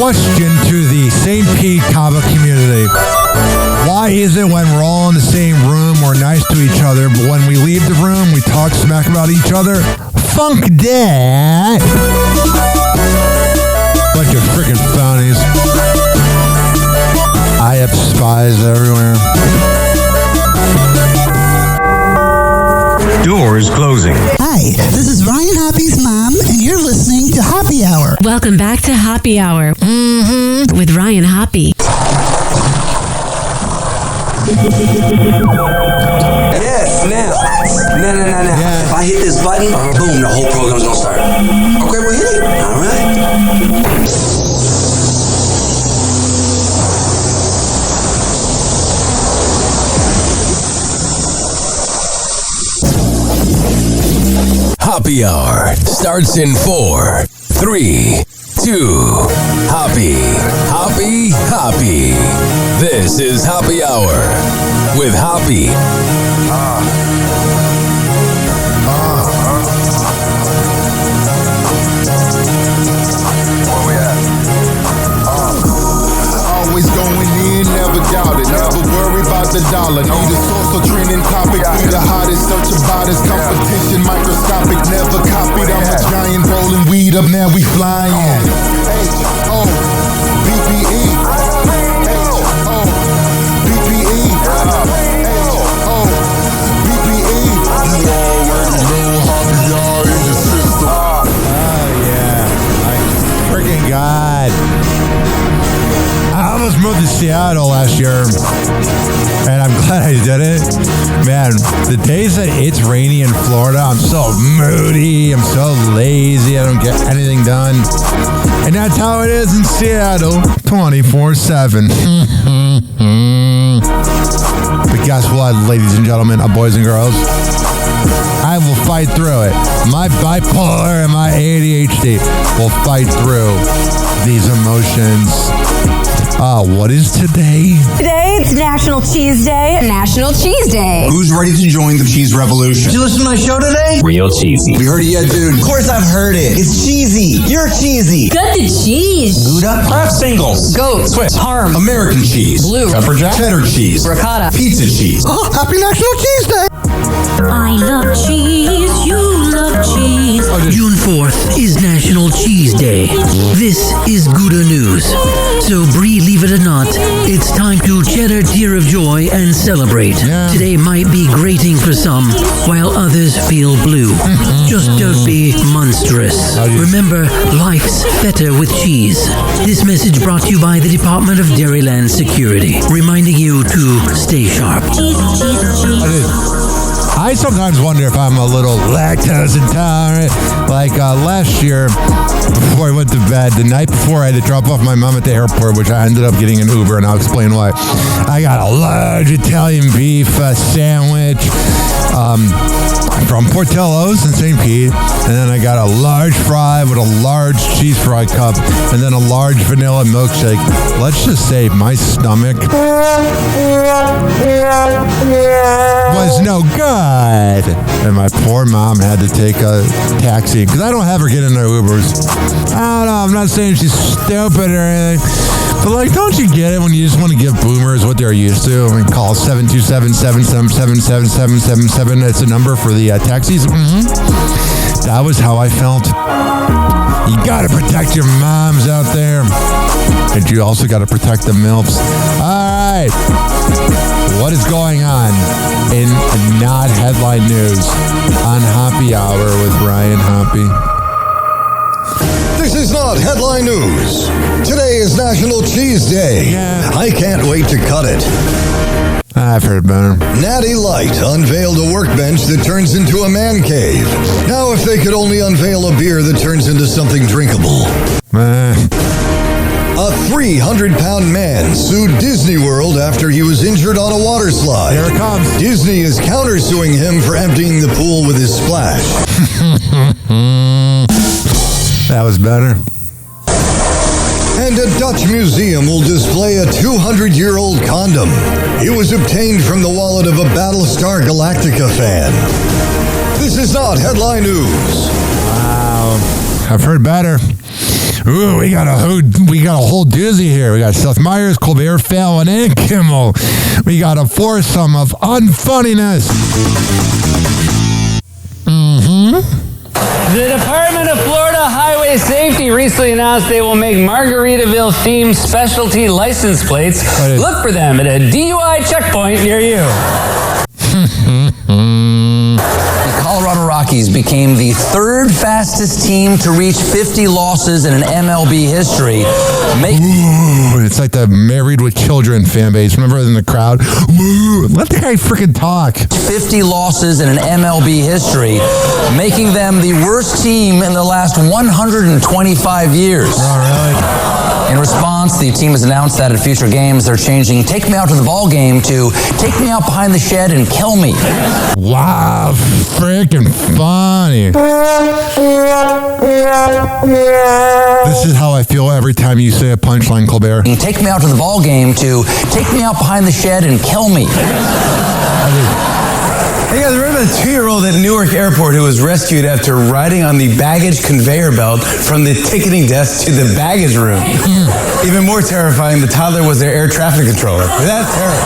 question to the St. Pete comic community. Why is it when we're all in the same room, we're nice to each other, but when we leave the room, we talk smack about each other? Funk that. Bunch of freaking phonies. I have spies everywhere. Doors closing. Hi, this is Ryan Hoppe's mom, and you're listening to Hoppe Hour. Welcome back to Hoppe Hour with Ryan Hoppe. Yes, now. No. Yeah. If I hit this button, boom, the whole program's gonna start. Okay, well, hit it. All right. Hoppe Hour starts in 4, 3, 2. Hoppe. This is Hoppe Hour with Hoppe. Where we at? Always going in, never doubt it. Never worry about the dollar. Need a source or trending topic. Be the hottest, search about his competition. Microscopic, never copied. I'm a giant rolling weed up, now we flying. H-O-B-B-E. H-O-B-B-E. H-O-B-B-E. You already know Hoppe Hour in the system. Oh, yeah. My freaking God. I almost moved to Seattle last year, and I'm glad I did it. Man, the days that it's rainy in Florida, I'm so moody, I'm so lazy, I don't get anything done. And that's how it is in Seattle, 24/7. But guess what, ladies and gentlemen, boys and girls? I will fight through it. My bipolar and my ADHD will fight through these emotions. What is today? Today, it's National Cheese Day. National Cheese Day. Who's ready to join the cheese revolution? Did you listen to my show today? Real cheesy. We heard it yet, dude? Of course I've heard it. It's cheesy. You're cheesy. Cut the cheese. Gouda. Craft singles. Goat. Swiss. Parm. American cheese. Blue. Pepper jack. Cheddar cheese. Ricotta. Pizza cheese. Oh, happy National Cheese Day! I love cheese, you love cheese. June 4th is National Cheese Day. This is Gouda News. So believe it or not, it's time to shed a tear of joy and celebrate. Yeah. Today might be grating for some, while others feel blue. Just don't be monstrous. Remember, life's better with cheese. This message brought to you by the Department of Dairyland Security, reminding you to stay sharp. I sometimes wonder if I'm a little lactose intolerant. Like last year, before I went to bed, the night before I had to drop off my mom at the airport, which I ended up getting an Uber, and I'll explain why. I got a large Italian beef sandwich from Portillo's in St. Pete, and then I got a large fry with a large cheese fry cup, and then a large vanilla milkshake. Let's just say my stomach was no good. And my poor mom had to take a taxi because I don't have her get in their Ubers. I don't know. I'm not saying she's stupid or anything. But, like, don't you get it when you just want to give boomers what they're used to? I mean, call 727-777-7777. That's a number for the taxis. That was how I felt. You got to protect your moms out there. And you also got to protect the MILFs. All right. What is going on in not headline news on Hoppe Hour with Ryan Hoppe? This is not headline news. Today is National Cheese Day. Yeah. I can't wait to cut it. I've heard better. Natty Light unveiled a workbench that turns into a man cave. Now if they could only unveil a beer that turns into something drinkable. A 300-pound man sued Disney World after he was injured on a water slide. Here it comes. Disney is countersuing him for emptying the pool with his splash. That was better. And a Dutch museum will display a 200-year-old condom. It was obtained from the wallet of a Battlestar Galactica fan. This is not headline news. Wow. I've heard better. Ooh, we got a whole doozy here. We got Seth Meyers, Colbert, Fallon, and Kimmel. We got a foursome of unfunniness. The Department of Florida Highway Safety recently announced they will make Margaritaville-themed specialty license plates. Look for them at a DUI checkpoint near you. The Colorado Rockies became the third fastest team to reach 50 losses in an MLB history. Ooh, it's like the Married with Children fan base. Remember in the crowd? Ooh, let the guy freaking talk. 50 losses in an MLB history, making them the worst team in the last 125 years. Oh, really? In response, the team has announced that at future games, they're changing "Take Me Out to the Ball Game" to "Take Me Out Behind the Shed and Kill Me." Wow, freaking funny. This is how I feel every time you say a punchline, Colbert. "Take me out to the ball game" to "Take me out behind the shed and kill me." Hey guys, remember the 2-year-old at Newark Airport who was rescued after riding on the baggage conveyor belt from the ticketing desk to the baggage room? Even more terrifying, the toddler was their air traffic controller. That's terrible.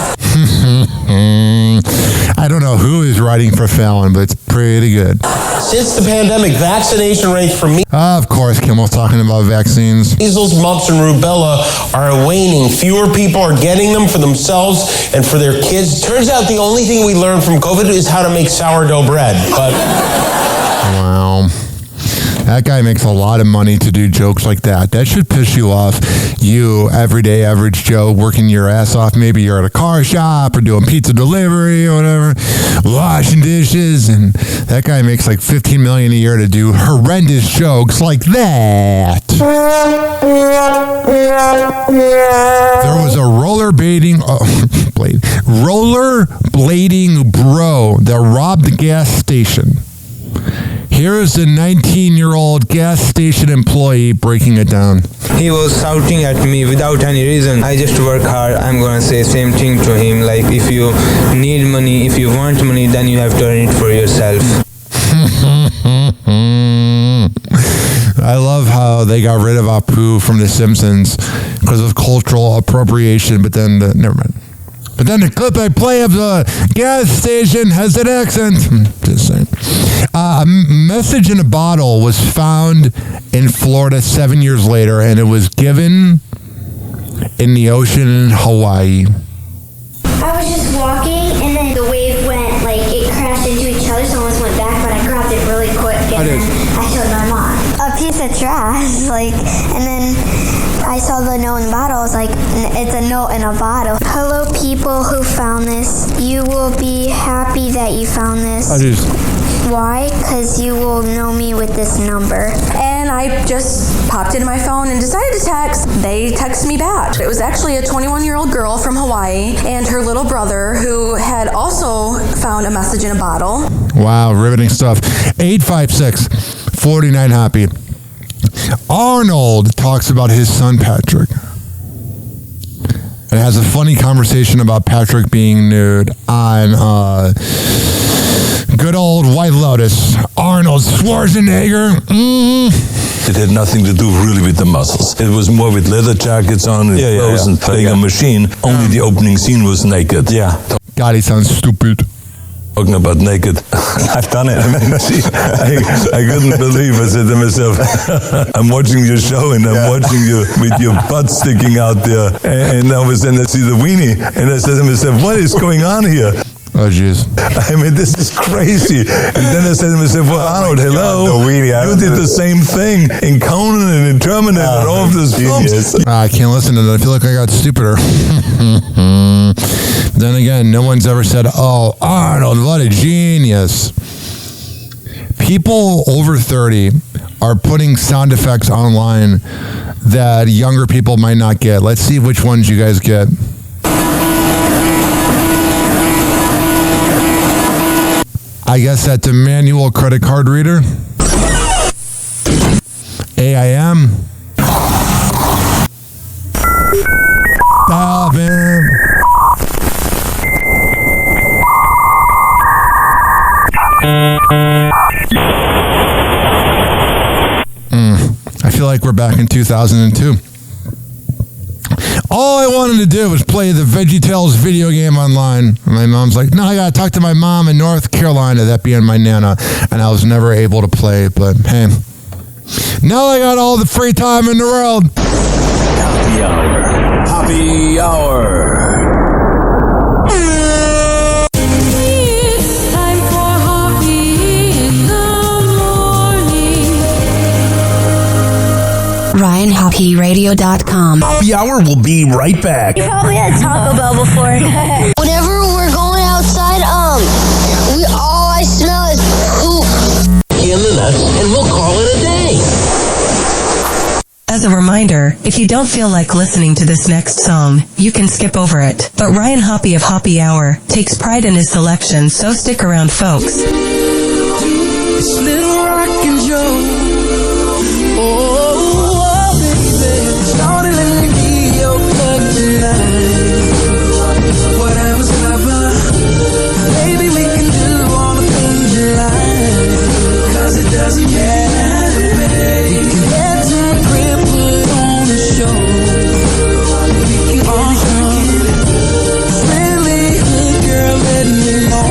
I don't know who is writing for Fallon, but it's pretty good. Since the pandemic, vaccination rates for Of course, Kimmel's talking about vaccines. measles, mumps, and rubella are waning. Fewer people are getting them for themselves and for their kids. Turns out the only thing we learned from COVID is how to make sourdough bread. But Wow. That guy makes a lot of money to do jokes like that. That should piss you off. You, everyday average Joe, working your ass off. Maybe you're at a car shop or doing pizza delivery or whatever, washing dishes, and that guy makes like $15 million a year to do horrendous jokes like that. There was a rollerblading bro that robbed the gas station. Here is a 19-year-old gas station employee breaking it down. He was shouting at me without any reason. I just work hard. I'm gonna say same thing to him. Like, if you need money, if you want money, then you have to earn it for yourself. I love how they got rid of Apu from The Simpsons because of cultural appropriation, but then never mind. But then the clip I play of the gas station has an accent. Just saying. A message in a bottle was found in Florida 7 years later, and it was given in the ocean in Hawaii. I was just walking, and then the wave went, like, it crashed into each other, so I almost went back, but I grabbed it really quick, and then I showed my mom. A piece of trash, like, and then I saw the note in the bottle. I was like, it's a note in a bottle. Hello, people who found this. You will be happy that you found this. Why? Because you will know me with this number. And I just popped into my phone and decided to text. They texted me back. It was actually a 21-year-old girl from Hawaii and her little brother who had also found a message in a bottle. Wow, riveting stuff. 856-49-HAPPY. Arnold talks about his son, Patrick. It has a funny conversation about Patrick being nude on good old White Lotus. Arnold Schwarzenegger. It had nothing to do really with the muscles. It was more with leather jackets on and clothes and playing a machine. Only the opening scene was naked. Yeah. God, he sounds stupid. Talking about naked. I've done it. I couldn't believe. I said to myself, I'm watching your show and I'm watching you with your butt sticking out there. And all of a sudden I see the weenie. And I said to myself, what is going on here? Oh, jeez. I mean, this is crazy. And then I said to myself, well, Arnold, hello. You did the same thing in Conan and in Terminator and all of those films. I can't listen to that. I feel like I got stupider. Then again, no one's ever said, oh, Arnold, what a genius. People over 30 are putting sound effects online that younger people might not get. Let's see which ones you guys get. I guess that's a manual credit card reader. AIM. Stop him. I feel like we're back in 2002. All I wanted to do was play the VeggieTales video game online. And my mom's like, no, I got to talk to my mom in North Carolina, that being my Nana. And I was never able to play, but hey. Now I got all the free time in the world. Happy Hour. Happy Hour. It's time for Hoppe in the morning. RyanHoppeRadio.com. Happy Hour will be right back. You probably had Taco Bell before. Whenever we're going outside, all I smell is poop. In the nuts, and we'll call it a day. As a reminder, if you don't feel like listening to this next song, you can skip over it. But Ryan Hoppe of Happy Hour takes pride in his selection, so stick around, folks. It's Little Rock and Joe. Oh, baby. Shawty, let me be your plug tonight. Whatever's clever, baby, we can do all the things you like. 'Cause it doesn't matter, baby. We can head to a crib, put on a show. We can get really good, girl, let me know.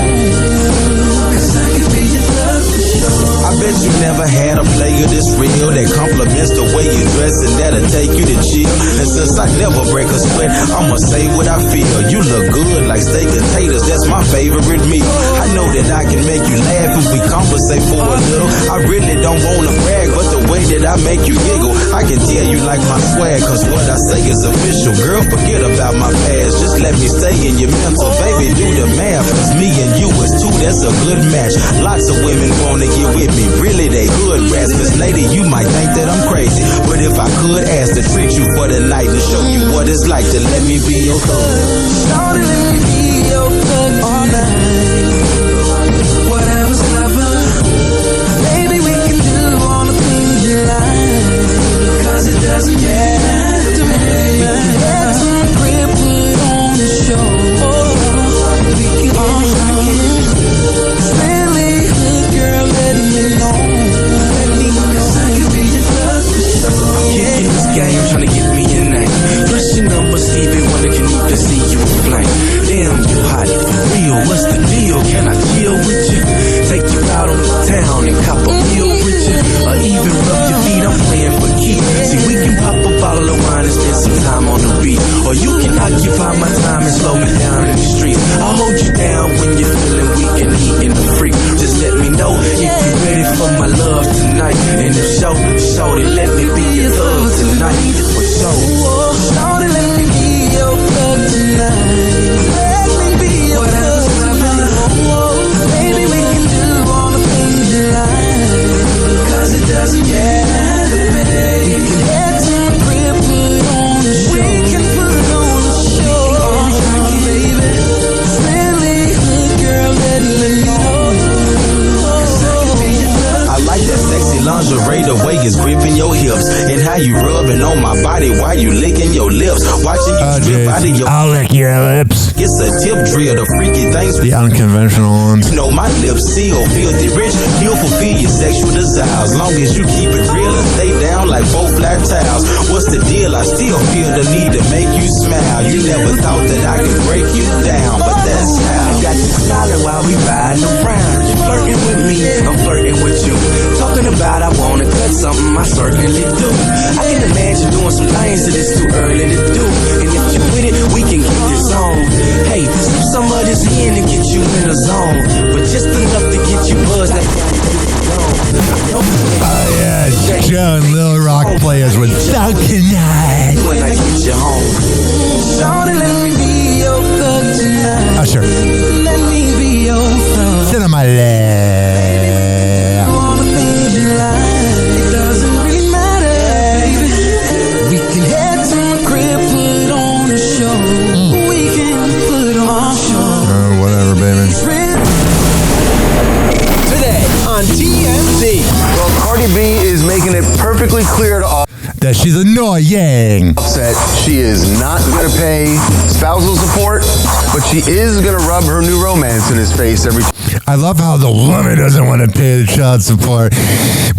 'Cause I can be your plug for sure. I bet you never had a player this real that compliments the way you dress and that'll take you to chill. And since I never break a sweat, I'ma say what I feel. You look good like steak and taters, that's my favorite meal. I know that I can make you laugh if we conversate for a little. I really don't wanna brag, but the way that I make you giggle, I can tell you like my swag, 'cause what I say is official. Girl, forget about my past, just let me stay in your mental. Baby, do the math, 'cause me and you is two, that's a good match. Lots of women wanna get with me, really they hood rats. Miss lady, you might think that I'm crazy, but if I could ask to treat you for the night and show you what it's like to let me be your thug. Shawty, let me be your plug all night. Whatever's clever, baby, we can do all the things you like. 'Cause it doesn't matter to me. We can head to a crib, put on a show. We can get really good, girl, let me know. Let me know. 'Cause I can be your plug for sure. Kicking this game, trying to get me a night. Plus your number, Stevie Wonder can even see you a flight. Damn, you hot for real, what's the deal? Can I chill with you? Take you out on the town and cop a meal with you? Or even rub your feet, I'm playing for keeps. See, we can pop a bottle of wine and spend some time on the beach. Or you can occupy my time and slow me down in the streets. I'll hold you down when you're feeling weak and eating the freak. Just let me know if you're ready for my love tonight. And if so, shorty, let me be your love tonight. For sure. Shawty, let me be your plug tonight. Let me be your plug tonight. Baby, we can do all the things you like. 'Cause it doesn't matter, baby. We can head to a crib, put on a show. We can put on a show, baby. Really good, girl, let me know. 'Cause I can be your plug. I like that sexy lingerie, the way it's gripping your hips, and how you rubbing on my body while you licking your lips. Watching you strip out of your. I'll lick your lips. It's a tip drill, the freaky things. The unconventional ones. You know my lips seal, filthy rich. You'll fulfill your sexual desires, long as you keep it real and stay down like 4 flat towels. What's the deal? I still feel the need to make you smile. You never thought that I could break you down, but that's how. Got you smiling while we riding around. You flirting with me, I'm flirting with you. Talking about I wanna cut something, I certainly do. I can imagine doing some things that it's too early to do. And if you with it, we can get this on. Hey, sip some of this in to get you in the zone. But just enough to get you buzzed. Oh yeah, Joe and Lil Rock players with Falconite. When I get you home. Shawty, let me be your plug tonight. Usher. Let me be your plug. Sit on my lap. All the things you like. It doesn't really matter, baby. We can head to a crib, put on a show. We can put on a show. Whatever, baby. Today on TMZ. Well, Cardi B is making it perfectly clear to all that she's annoying. Upset. She is not going to pay spousal support, but she is going to rub her new romance in his face every time. I love how the woman doesn't want to pay the child support,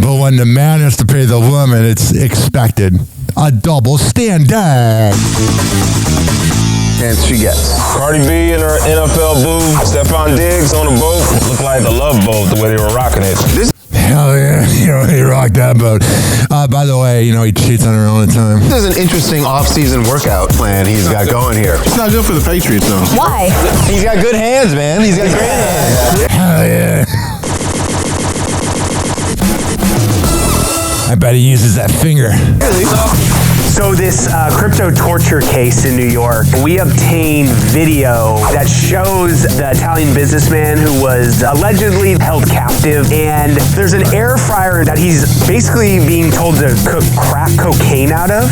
but when the man has to pay the woman, it's expected. A double standard. And she gets Cardi B in her NFL booth. Stephon Diggs on a boat. Looked like the Love Boat the way they were rocking it. Hell yeah, he rocked that boat. By the way, he cheats on her all the time. This is an interesting off-season workout plan he's got going here. It's not good for the Patriots, though. Why? He's got good hands, man. He's got great hands. Hell yeah. I bet he uses that finger. So this crypto torture case in New York, we obtained video that shows the Italian businessman who was allegedly held captive, and there's an air fryer that he's basically being told to cook crack cocaine out of.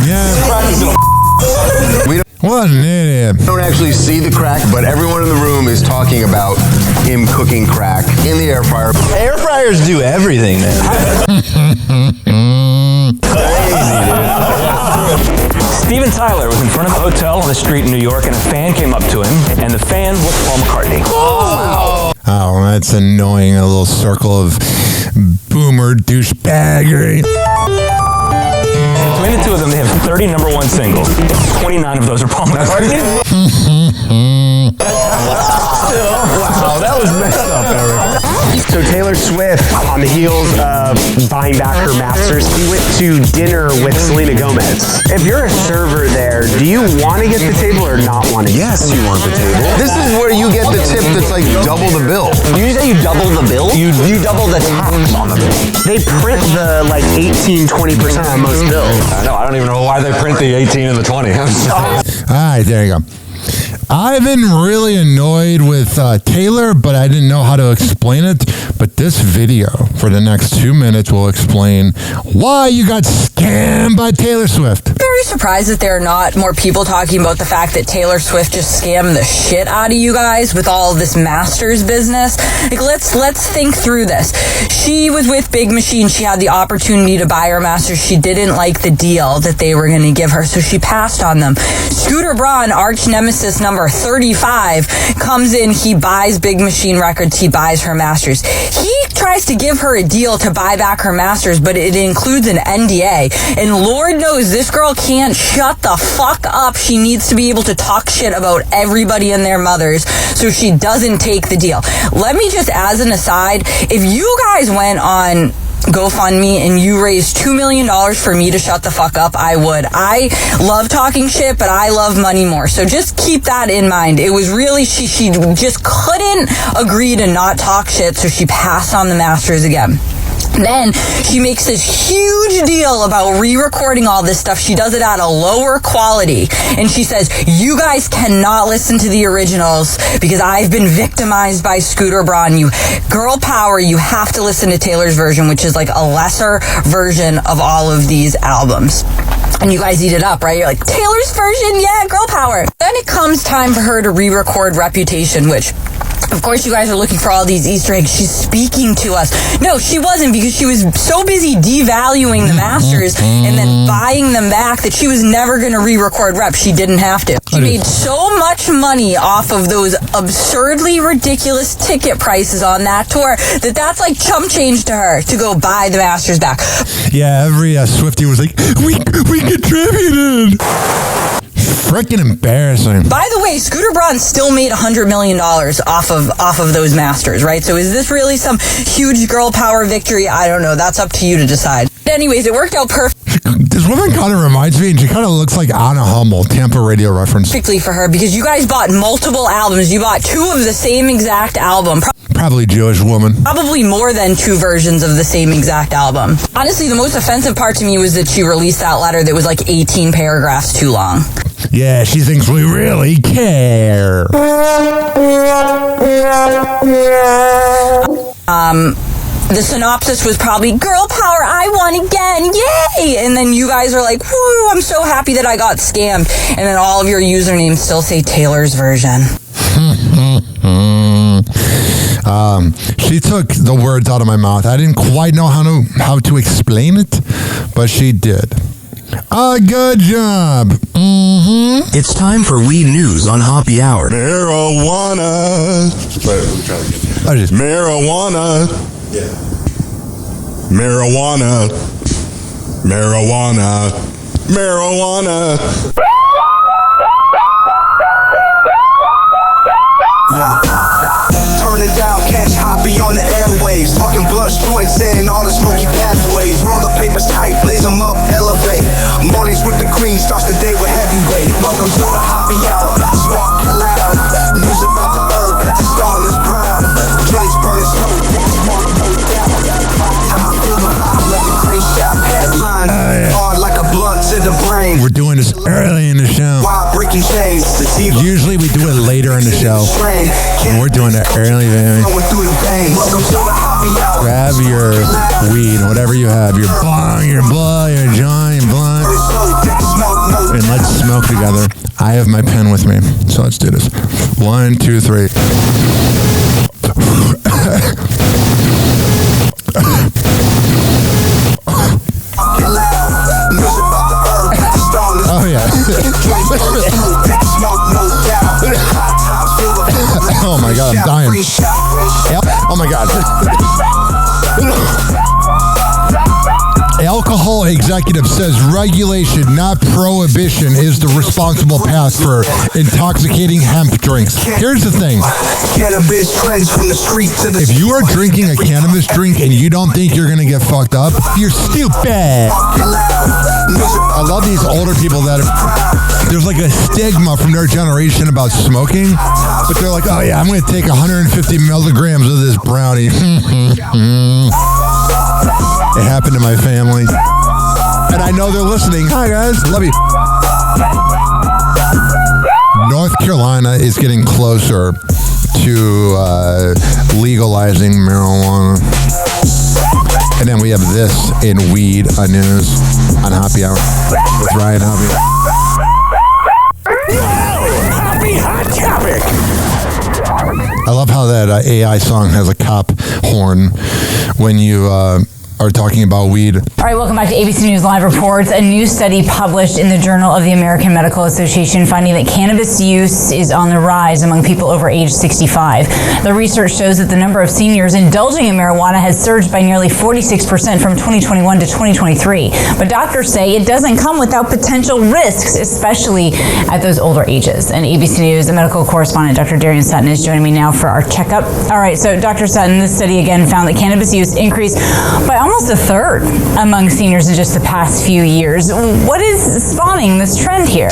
What an idiot. We don't actually see the crack, but everyone in the room is talking about him cooking crack in the air fryer. Air fryers do everything, man. Crazy, dude. Steven Tyler was in front of a hotel on the street in New York, and a fan came up to him, and the fan was Paul McCartney. Oh, that's annoying. A little circle of boomer douchebaggery. Between the two of them, they have 30 number one singles. 29 of those are Paul McCartney. Wow, that was messed up, Eric. So Taylor Swift, on the heels of buying back her masters, he went to dinner with Selena Gomez. If you're a server there, do you want to get the table or not want to? Yes, you want the table. This is where you get the tip that's like double the bill. You say you double the bill? You double the tax on the bill. They print the 18, 20% on most bills. I know. I don't even know why they print the 18 and the 20. All right, there you go. I've been really annoyed with Taylor, but I didn't know how to explain it. But this video for the next 2 minutes will explain why you got scammed by Taylor Swift. Very surprised that there are not more people talking about the fact that Taylor Swift just scammed the shit out of you guys with all this Masters business. Like, let's think through this. She was with Big Machine. She had the opportunity to buy her Masters. She didn't like the deal that they were going to give her, so she passed on them. Scooter Braun, arch nemesis number 35, comes in. He buys Big Machine Records. He buys her Masters. He tries to give her a deal to buy back her Masters, but it includes an NDA. And Lord knows this girl can't shut the fuck up. She needs to be able to talk shit about everybody and their mothers, so she doesn't take the deal. Let me just, as an aside, if you guys went on GoFundMe and you raised $2 million for me to shut the fuck up, I would. I love talking shit, but I love money more. So just keep that in mind. It was really, she just couldn't agree to not talk shit, so she passed on the Masters again. Then she makes this huge deal about re-recording all this stuff. She does it at a lower quality. And she says, you guys cannot listen to the originals because I've been victimized by Scooter Braun. You girl power, you have to listen to Taylor's version, which is like a lesser version of all of these albums. And you guys eat it up, right? You're like, Taylor's version, yeah, girl power. Then it comes time for her to re-record Reputation, which, of course, you guys are looking for all these Easter eggs. She's speaking to us. No, she wasn't, because she was so busy devaluing the Masters and then buying them back that she was never going to re-record Rep. She didn't have to. She made so much money off of those absurdly ridiculous ticket prices on that tour that that's like chump change to her to go buy the Masters back. Yeah, every Swiftie was like, we contributed. Freaking embarrassing. By the way, Scooter Braun still made $100 million off of those Masters, right? So is this really some huge girl power victory? I don't know. That's up to you to decide. Anyways, it worked out This woman kind of reminds me, and she kind of looks like Anna Hummel, Tampa radio reference. perfectly for her, because you guys bought multiple albums. You bought two of the same exact album. Probably Jewish woman. Probably more than two versions of the same exact album. Honestly, the most offensive part to me was that she released that letter that was like 18 paragraphs too long. Yeah, she thinks we really care. The synopsis was probably, girl power, I won again, yay! And then you guys are like, whoo, I'm so happy that I got scammed. And then all of your usernames still say Taylor's version. She took the words out of my mouth. I didn't quite know how to explain it, but she did. A good job. It's time for weed news on Hoppy Hour. Marijuana. Marijuana. Yeah. Marijuana. Marijuana. Marijuana. Turn it down, catch Hoppy on the airwaves. Fucking blunt joints in all the smoky pathways. Roll the papers tight, blaze them up, elevate. Mornings with the cream, starts the day with heavyweight. Welcome to the Hoppy Hour. Spark loud. News about the earth, the star is proud. Joints burning smoke, smoke no doubt. Time feel the vibe, let the cream shout. Headline, hard like a blunt to the brain. We're doing this early in the show. Wild breaking chains. Usually we do it later in the show. And we're doing it early, baby. Grab your weed, whatever you have, your bong, your blow, your joint, your blunt, and let's smoke together. I have my pen with me, so let's do this. 1, 2, 3. Oh yeah. Oh my god, I'm dying. Yep. Oh my god. Alcohol executive says regulation, not prohibition, is the responsible path for intoxicating hemp drinks. Here's the thing. If you are drinking a cannabis drink and you don't think you're going to get fucked up, you're stupid. I love these older people that there's like a stigma from their generation about smoking, but they're like, oh yeah, I'm going to take 150 milligrams of this brownie. It happened to my family. And I know they're listening. Hi, guys. Love you. North Carolina is getting closer to legalizing marijuana. And then we have this in weed news on Hoppy Hour with Ryan Hoppy. Happy Hot Topic. I love how that AI song has a cop horn when you are talking about weed. All right, welcome back to ABC News Live Reports. A new study published in the Journal of the American Medical Association finding that cannabis use is on the rise among people over age 65. The research shows that the number of seniors indulging in marijuana has surged by nearly 46% from 2021 to 2023. But doctors say it doesn't come without potential risks, especially at those older ages. And ABC News, the medical correspondent, Dr. Darian Sutton, is joining me now for our checkup. All right, so Dr. Sutton, this study again found that cannabis use increased by almost a third among seniors in just the past few years. What is spawning this trend here?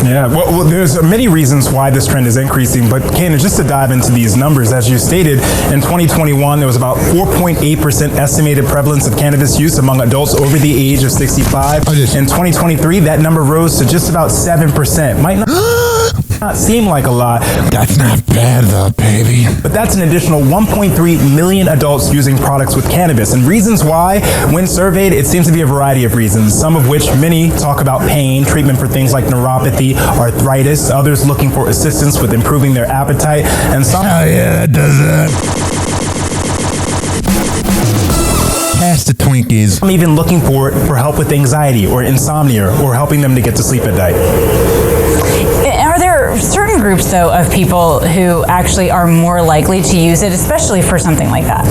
Yeah, well, there's many reasons why this trend is increasing, but Kana, just to dive into these numbers, as you stated, in 2021, there was about 4.8% estimated prevalence of cannabis use among adults over the age of 65. In 2023, that number rose to just about 7%. Might not seem like a lot. That's not bad though, baby. But that's an additional 1.3 million adults using products with cannabis. And reasons why, when surveyed, it seems to be a variety of reasons, some of which many talk about pain, treatment for things like neuropathy, arthritis, others looking for assistance with improving their appetite, and some... Oh yeah, that does that. Past the Twinkies. I'm even looking for help with anxiety or insomnia or helping them to get to sleep at night. Are there certain groups, though, of people who actually are more likely to use it, especially for something like that?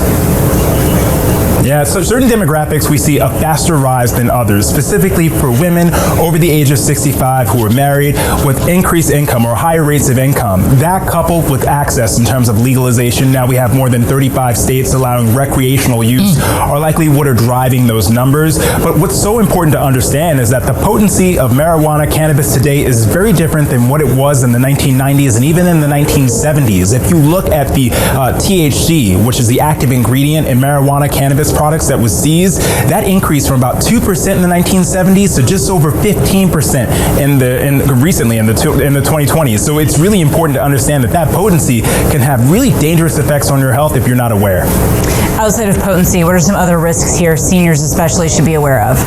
Yeah, so certain demographics we see a faster rise than others, specifically for women over the age of 65 who are married with increased income or higher rates of income. That coupled with access in terms of legalization, now we have more than 35 states allowing recreational use, are likely what are driving those numbers. But what's so important to understand is that the potency of marijuana cannabis today is very different than what it was in the 1990s and even in the 1970s. If you look at the THC, which is the active ingredient in marijuana cannabis products that was seized, that increased from about 2% in the 1970s to just over 15% recently in the 2020s. So it's really important to understand that potency can have really dangerous effects on your health if you're not aware. Outside of potency, what are some other risks here seniors especially should be aware of?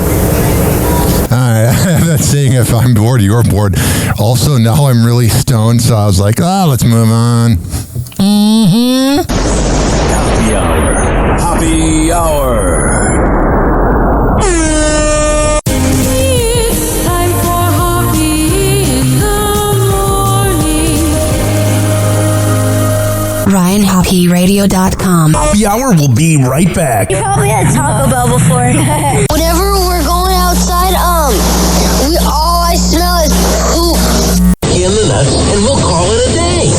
I have that saying, if I'm bored, you're bored. Also, now I'm really stoned, so I was like, let's move on. Happy Hour. Happy Hour. HoppeRadio.com. Happy Hour will be right back. You probably had Taco Bell before. Whenever we're going outside, all I smell is poop. Killing us, and we'll call it a day.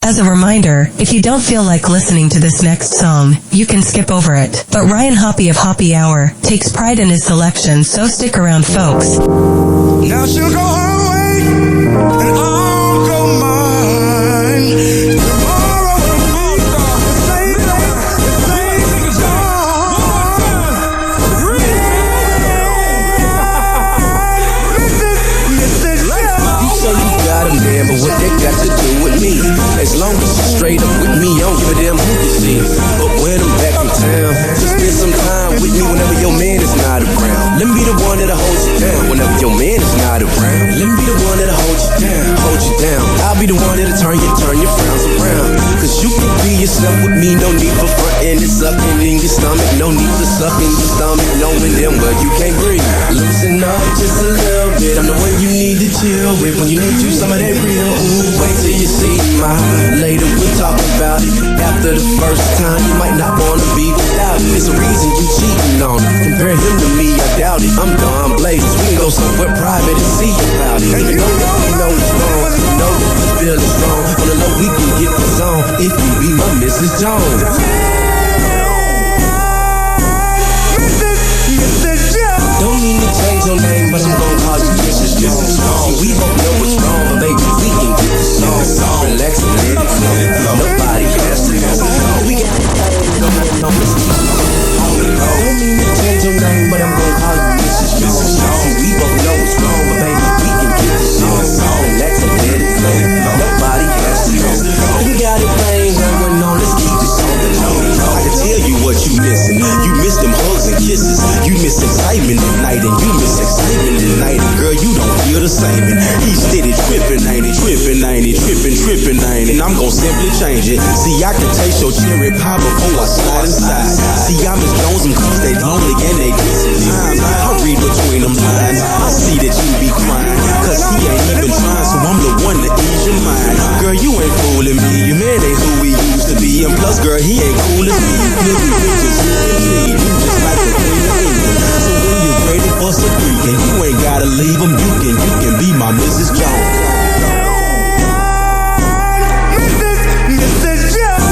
As a reminder, if you don't feel like listening to this next song, you can skip over it. But Ryan Hoppe of Hoppe Hour takes pride in his selection, so stick around, folks. Now she'll go her way, and I'll go mine. Tomorrow we'll start the same You say you got a man, but what they got to do with me? As long as you straight up with me, I don't give a damn who you see. But when I'm back in town, just spend some time with me whenever your man is not around. Let me be the one that'll hold you down whenever your man is not around. Let me be the one that'll hold you down. I'll be the one that'll turn your frowns around. Cause you can be yourself with me, no need for frontin'. It's sucking in your stomach, no need for sucking your stomach, knowing them well you can't breathe. Loosen up just a little bit, I'm the one you need to chill with. When you need to, some of that real, wait till you see my later, we'll talk about it. After the first time, you might not wanna be without it. It's a reason you cheating on it. Compare him to me, I doubt it. I'm done blazing. We can go somewhere private and see about it. And you know it's wrong. You know you feel it's strong. On the low, we can get the zone. If you be my Mrs. Jones. Don't mean to change your name, but I'm gon' call you Mrs. Jones. We both know what's wrong, but baby, we can get the song. Relax and let it flow. Nobody has to know. We got don't mean to change your name, but I'm gon' call you Mrs. Jones. We both know what's wrong, but baby, we can get the song. Relax and let it flow. Nobody has to know. We got a thing going on, let's keep this on the low. I can tell you what you missing. You miss them hugs and kisses. You miss excitement at night, and you miss excitement at night. And girl, you don't feel the same. And he's steady tripping, ain't it? Tripping, ain't it? Tripping, ain't it? And I'm gon' simply change it. See, I can taste your cherry pie before I slide inside. See, I'm as Jones and cause they lonely and they decent time. I read between them lines. I see that you be crying, cause he ain't even trying, so I'm the one to ease your mind. Girl, you ain't fooling me. Your man ain't who he used to be. And plus, girl, he ain't cool as me. Filthy bitches, you can leave. You just like the queen of England. So when you're ready for some freaking, you ain't gotta leave him. You can be my Mrs. Jones.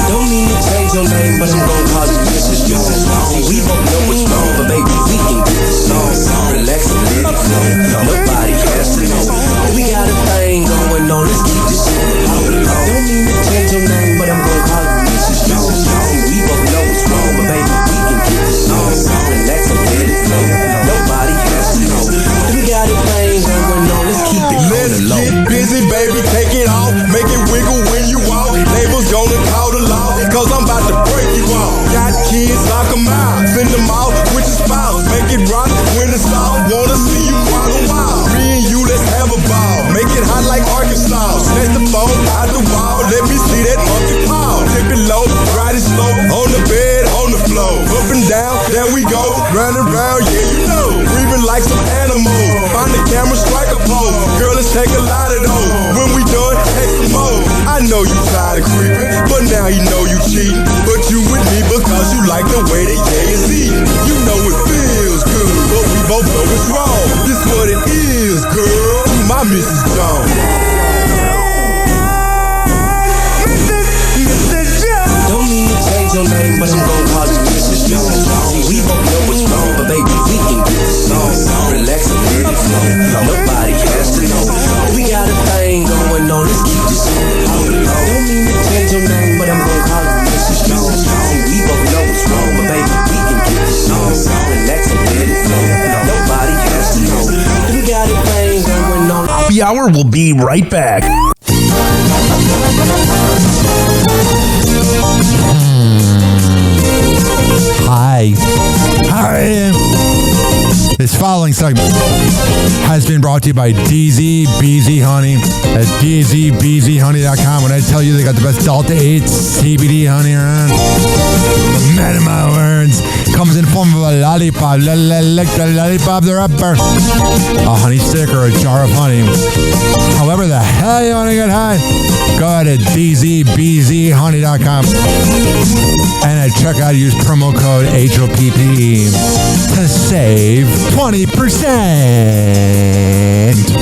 Don't mean to change your name, but I'm gon' call you Mrs. Jones. See, we both know what's wrong, but baby, we can get the song. Relax and let it flow. Nobody has to know. We got a thing going on, let's keep this shit going. Don't mean to change your name, but I'm gon' call you Mrs. Jones. See, we both know what's wrong, but baby, we can get the song. Relax and let it flow. Nobody has to know. We got a thing going on, let's keep it on the low. Let's get busy, baby, take it off. Make it wiggle when you walk. Neighbors gonna call the law, cause I'm about to break you off. Got kids, lock them out. Send them out with your spouse. Make it rock when it's soft. Wanna see you walk a while. Me and you, let's have a ball. Make it hot like Arkansas. Snatch the phone out the wall. Let me see that monkey paw. Tip it low, ride it slow. On the bed, on the floor. Up and down, there we go. Round and round, yeah, you know. Breathing like some animal. Find the camera, strike a pose. Girl, let's take a lot of those. When we done, take some more. I know you tired of creeping, but now you know you cheating. But you with me because you like the way that yeah is eating. You know it feels good, but we both know it's wrong. This what it is, girl. You my Mrs. Jones. Don't mean to change your name, but I'm gon' call you Mrs. Jones. See, we both know what's wrong, but baby, we can get the song. Relax and let it flow. Nobody has to know. We got a thing going on, let's keep this on. Don't mean to change your name, but I'm gon' call you Mrs. Jones. See, we both know what's wrong, but baby, we can get the song. Relax and let it flow. Nobody has to know. We got a thing going on. Happy Hour will be right back. Hi. This following segment has been brought to you by DZ BZ Honey at DZBZHoney.com. When I tell you they got the best Delta 8 CBD honey around, man of my words, comes in the form of a lollipop. Lick the lollipop, they're up there. A honey stick or a jar of honey. However the hell you want to get high, go ahead to dzbzhoney.com and at checkout use promo code HOPP to save 20%.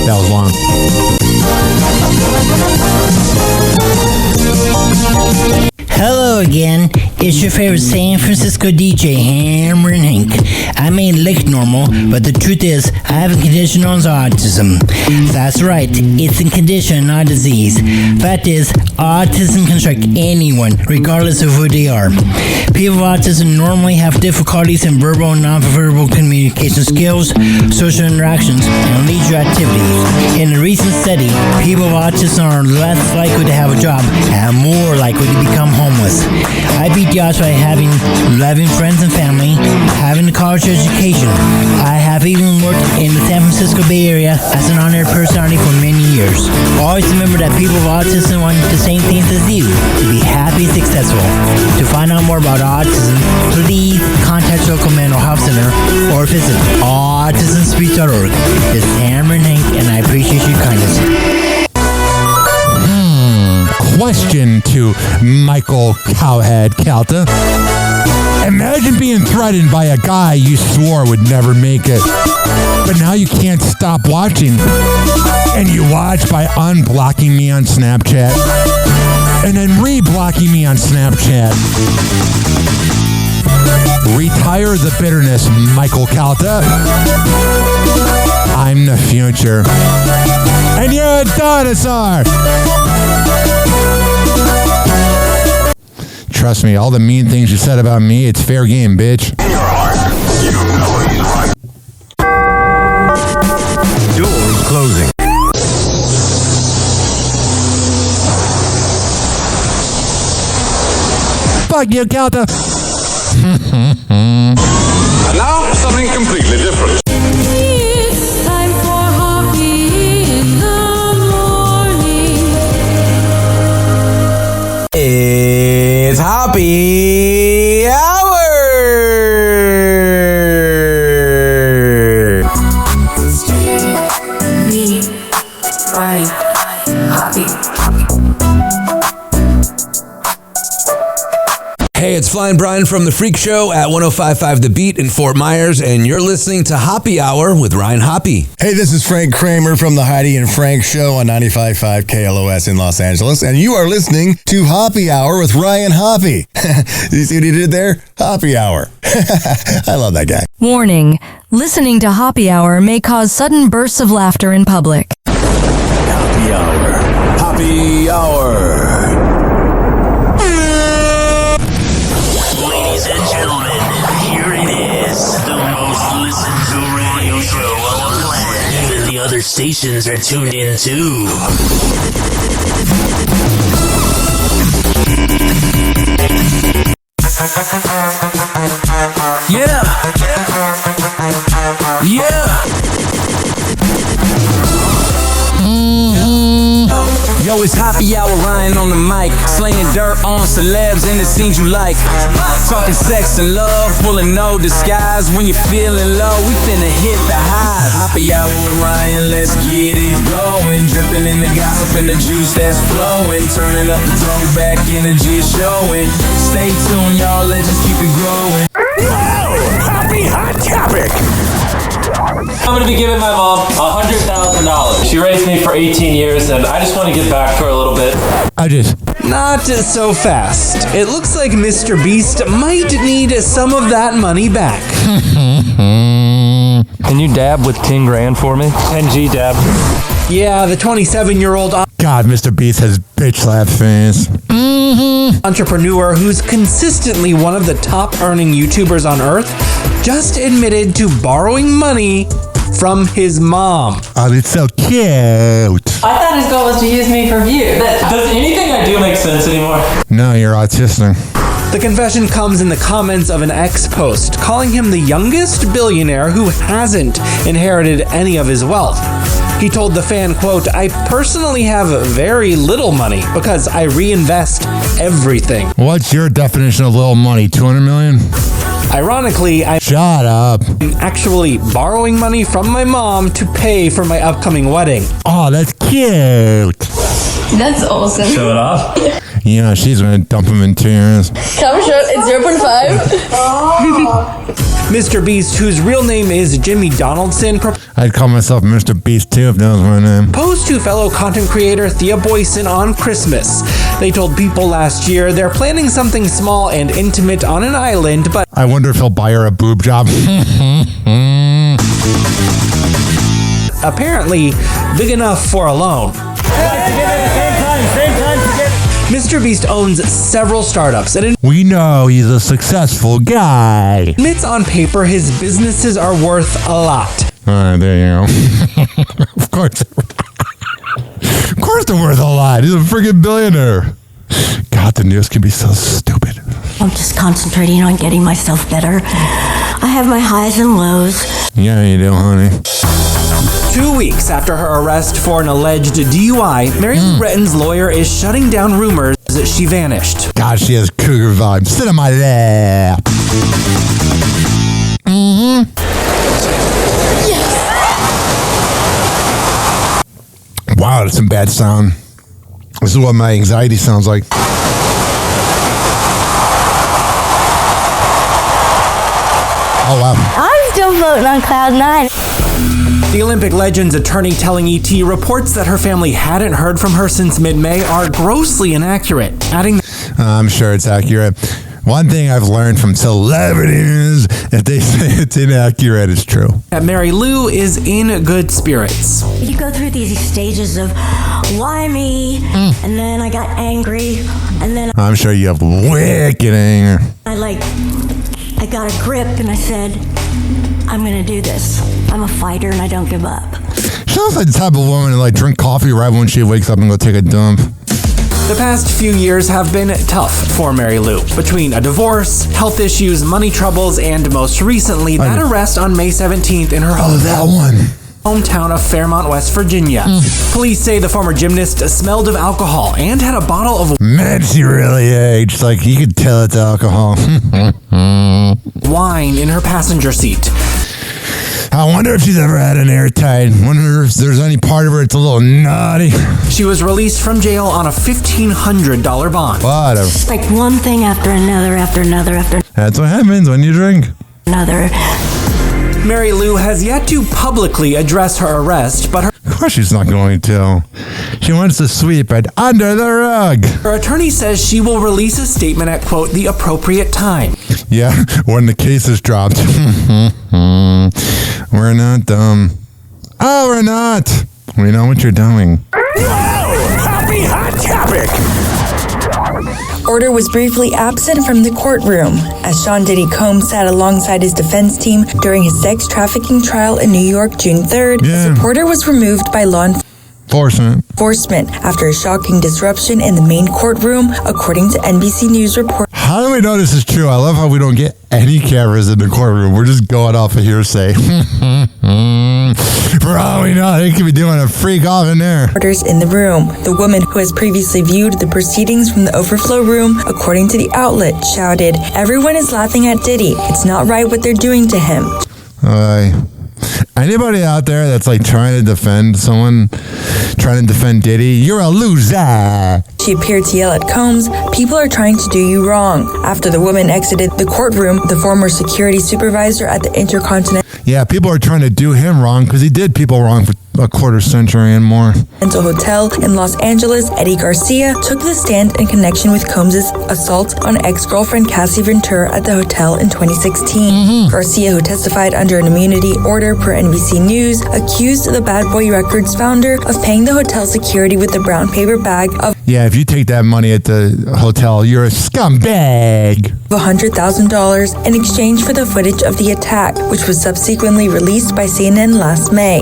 That was long. Hello again, it's your favorite San Francisco DJ, Hammer and Hank. I may look normal, but the truth is, I have a condition known as autism. That's right, it's a condition, not a disease. Fact is, autism can strike anyone, regardless of who they are. People with autism normally have difficulties in verbal and non-verbal communication skills, social interactions, and leisure activities. In a recent study, people with autism are less likely to have a job and more likely to become homeless. I beat the odds by having loving friends and family, having a college education. I have even worked in the San Francisco Bay Area as an honored personality for many years. Always remember that people with autism want the same things as you, to be happy and successful. To find out more about autism, please contact your local mental health center or visit autismspeech.org. This is Hammer and Hank, and I appreciate your kindness. Question to Michael Cowhead Calta. Imagine being threatened by a guy you swore would never make it, but now you can't stop watching, and you watch by unblocking me on Snapchat and then re-blocking me on Snapchat. Retire the bitterness, Michael Calta. I'm the future, and you're a dinosaur. Trust me, all the mean things you said about me, it's fair game, bitch. In your heart, you know he's right. Doors closing. Fuck you, Calta. And now, something completely different. It's time for Hoppe in the morning. It's Hoppe Hour! Me, Ryan, Hoppe. Hey, it's Flying Brian from The Freak Show at 105.5 The Beat in Fort Myers, and you're listening to Hoppe Hour with Ryan Hoppe. Hey, this is Frank Kramer from the Heidi and Frank Show on 95.5 KLOS in Los Angeles, and you are listening to Hoppe Hour with Ryan Hoppe. You see what he did there? Hoppe Hour. I love that guy. Warning, listening to Hoppe Hour may cause sudden bursts of laughter in public. Hoppe Hour. Hoppe Hour. Ladies and gentlemen, here it is, the most listened to radio show on the planet. Even the other stations are tuned in too. Yeah! Yeah! Yo, it's Hoppe Hour, Ryan on the mic. Slinging dirt on celebs and the scenes you like. Talking sex and love, full of no disguise. When you're feeling low, we finna hit the highs. Hoppe Hour with Ryan, let's get it going. Dripping in the gossip and the juice that's flowing. Turning up the throwback energy is showing. Stay tuned, y'all, let's just keep it growing. Whoa! Hoppe Hot Topic! I'm going to be giving my mom $100,000. She raised me for 18 years, and I just want to give back to her a little bit. Not so fast. It looks like Mr. Beast might need some of that money back. Can you dab with 10 grand for me? 10G dab. Yeah, the 27-year-old God, Mr. Beast has bitch slap face. entrepreneur who's consistently one of the top earning YouTubers on earth just admitted to borrowing money from his mom. Oh, it's so cute. I thought his goal was to use me for views. Does anything I do make sense anymore? No, you're autistic. The confession comes in the comments of an ex post, calling him the youngest billionaire who hasn't inherited any of his wealth. He told the fan, quote, "I personally have very little money because I reinvest everything." What's your definition of little money? 200 million? Ironically, Shut up. I'm actually borrowing money from my mom to pay for my upcoming wedding. Oh, that's cute. That's awesome. Show it off. Yeah, she's gonna dump him in tears. Come short, it's 0.5. Mr. Beast, whose real name is Jimmy Donaldson, I'd call myself Mr. Beast too if that was my name. proposed to fellow content creator Thea Boyson on Christmas. They told People last year they're planning something small and intimate on an island, but I wonder if he'll buy her a boob job. apparently big enough for a loan. Mr. Beast owns several startups and We know he's a successful guy. admits on paper his businesses are worth a lot. There you go. Of course. Of course they're worth a lot. He's a freaking billionaire. God, the news can be so stupid. I'm just concentrating on getting myself better. I have my highs and lows. Yeah, you do, honey. 2 weeks after her arrest for an alleged DUI, Mary Lou Retton's lawyer is shutting down rumors that she vanished. God, she has cougar vibes. Sit on my lap. Wow, that's some bad sound. This is what my anxiety sounds like. Oh, wow. I'm still floating on cloud 9. The Olympic legend's attorney telling ET reports that her family hadn't heard from her since mid-May are grossly inaccurate, adding I'm sure it's accurate. One thing I've learned from celebrities, if they say it's inaccurate, it's true. that Mary Lou is in good spirits. You go through these stages of why me, and then I got angry, and then I'm sure you have wicked anger. I got a grip and I said, I'm gonna do this. I'm a fighter and I don't give up. She looks like the type of woman to drink coffee right when she wakes up and go take a dump. The past few years have been tough for Mary Lou. Between a divorce, health issues, money troubles, and most recently, that arrest on May 17th in her hometown of Fairmont, West Virginia. Police say the former gymnast smelled of alcohol and had a bottle of Man, she really aged. You could tell it's alcohol. wine in her passenger seat. I wonder if she's ever had an airtight. Wonder if there's any part of her that's a little naughty. She was released from jail on a $1,500 bond. Whatever. Like one thing after another, after another, after That's what happens when you drink. another. Mary Lou has yet to publicly address her arrest, but Of course she's not going to. She wants to sweep it under the rug. her attorney says she will release a statement at, quote, the appropriate time. Yeah, when the case is dropped. We're not dumb. Oh, we're not. We know what you're doing. Happy Hot Topic! Order was briefly absent from the courtroom as Sean Diddy Combs sat alongside his defense team during his sex trafficking trial in New York June 3rd. The reporter was removed by law enforcement after a shocking disruption in the main courtroom, according to NBC News report. How do we know this is true? I love how we don't get any cameras in the courtroom. We're just going off of hearsay. For all we know, they could be doing a freak off in there. Reporters in the room. The woman who has previously viewed the proceedings from the overflow room, according to the outlet, shouted, "Everyone is laughing at Diddy. It's not right what they're doing to him." Anybody out there that's trying to defend someone, trying to defend Diddy, you're a loser. She appeared to yell at Combs, "People are trying to do you wrong." After the woman exited the courtroom, the former security supervisor at the Intercontinental Yeah, people are trying to do him wrong because he did people wrong for a quarter century and more. Hotel in Los Angeles, Eddie Garcia, took the stand in connection with Combs' assault on ex-girlfriend Cassie Ventura at the hotel in 2016. Garcia, who testified under an immunity order per NBC News, accused the Bad Boy Records founder of paying the hotel security with a brown paper bag of Yeah, if you take that money at the hotel, you're a scumbag. $100,000 in exchange for the footage of the attack, which was subsequently released by CNN last May.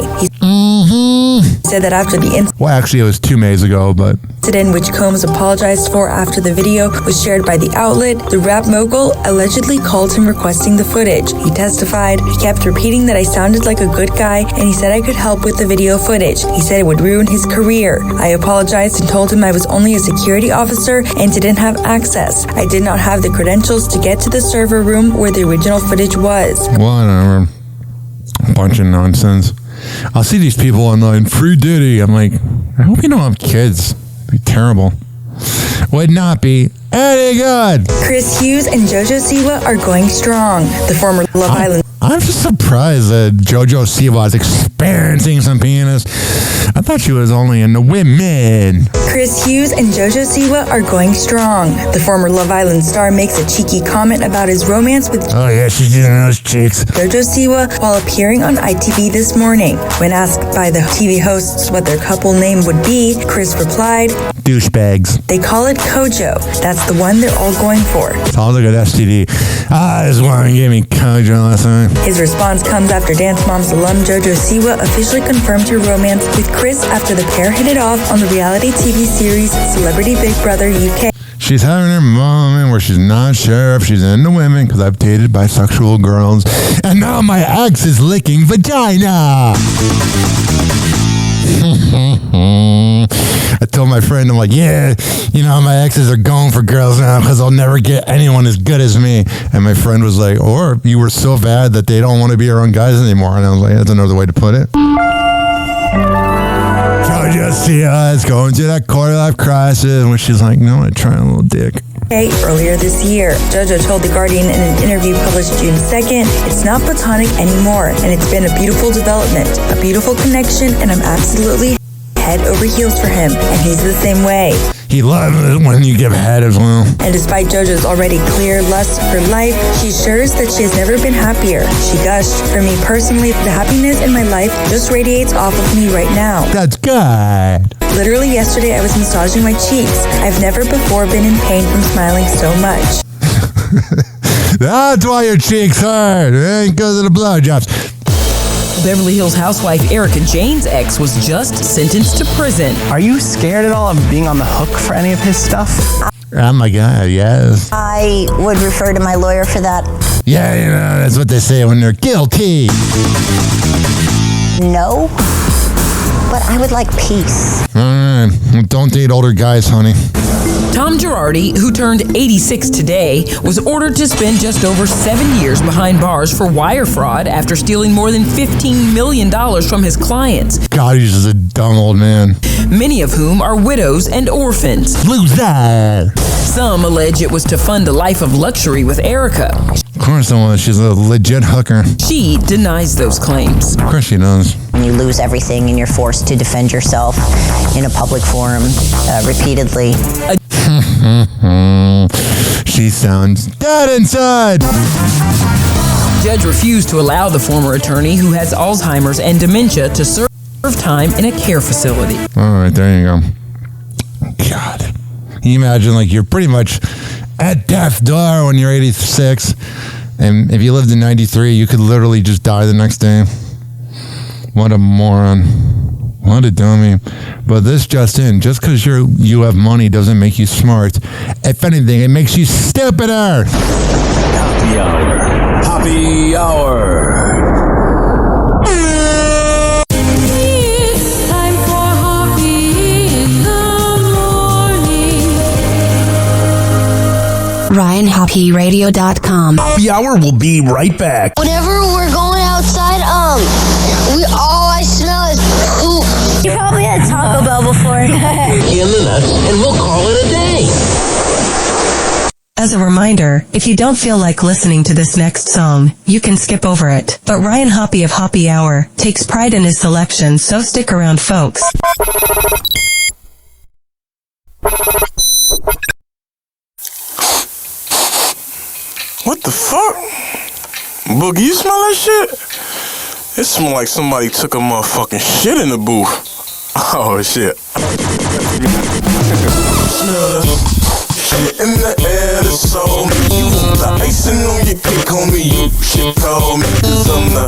said that after the Well, actually, it was 2 Mays ago, but incident, which Combs apologized for after the video was shared by the outlet, the rap mogul allegedly called him requesting the footage. He testified, he kept repeating that I sounded like a good guy, and he said I could help with the video footage. He said it would ruin his career. I apologized and told him I was only a security officer and didn't have access. I did not have the credentials to get to the server room where the original footage was. whatever. Bunch of nonsense. I'll see these people online, free Diddy. I'm like, I hope you don't have kids. It'd be terrible. Would not be any good. Chris Hughes and JoJo Siwa are going strong. The former Love Island. I'm just surprised that JoJo Siwa is experiencing some penis. I thought she was only into women. Chris Hughes and JoJo Siwa are going strong. The former Love Island star makes a cheeky comment about his romance with Oh yeah, she's doing those cheeks. JoJo Siwa while appearing on ITV this morning. When asked by the TV hosts what their couple name would be, Chris replied, Douchebags. they call it Kojo. That's the one they're all going for. Sounds like an STD. This one gave me Kojo last night. His response comes after Dance Moms alum JoJo Siwa officially confirmed her romance with Chris after the pair hit it off on the reality TV series Celebrity Big Brother UK. She's having her moment where she's not sure if she's into women because I've dated bisexual girls. And now my ex is licking vagina. I told my friend, I'm like, yeah, you know, my exes are going for girls now because I'll never get anyone as good as me. And my friend was like, or you were so bad that they don't want to be around guys anymore. And I was like, that's another way to put it. JoJo Siwa is going through that quarter life crisis when she's like, no, I try a little dick. Earlier this year, JoJo told The Guardian in an interview published June 2nd, it's not platonic anymore, and it's been a beautiful development, a beautiful connection, and I'm absolutely head over heels for him, and he's the same way. He loves it when you give head as well. And despite JoJo's already clear lust for life, she assures that she has never been happier. She gushed, for me personally, the happiness in my life just radiates off of me right now. That's good. Literally yesterday I was massaging my cheeks. I've never before been in pain from smiling so much. That's why your cheeks hurt. It ain't because of the blowjobs. Beverly Hills housewife Erica Jane's ex was just sentenced to prison. Are you scared at all of being on the hook for any of his stuff? Oh my God, yes. I would refer to my lawyer for that. Yeah, you know, that's what they say when they're guilty. No, but I would like peace. All right, well, don't date older guys, honey. Tom Girardi, who turned 86 today, was ordered to spend just over 7 years behind bars for wire fraud after stealing more than $15 million from his clients. God, he's just a dumb old man. Many of whom are widows and orphans. Loser! Some allege it was to fund a life of luxury with Erica. Of course I was. She's a legit hooker. She denies those claims. Of course she does. When you lose everything and you're forced to defend yourself in a public forum repeatedly. She sounds dead inside. Judge refused to allow the former attorney who has Alzheimer's and dementia to serve time in a care facility. All right, there you go. God. Can you imagine, like, you're pretty much at death's door when you're 86, and if you lived in 93, you could literally just die the next day. What a moron. What a dummy. But this just because you have money doesn't make you smart. If anything, it makes you stupider. Happy hour. Happy hour. It's time for Hoppe in the morning. RyanHoppyRadio.com. Happy hour will be right back. Whenever we're going outside, all I smell is poop. You probably had Taco Bell before. In the nuts, and we'll call it a day. As a reminder, if you don't feel like listening to this next song, you can skip over it. But Ryan Hoppe of Hoppe Hour takes pride in his selection, so stick around, folks. What the fuck? Boogie, you smell that shit? It smell like somebody took a motherfucking shit in the booth. Oh, shit. Shit in the air, the soul. You want the icing on your cake, homie. You should call me, 'cause I'm the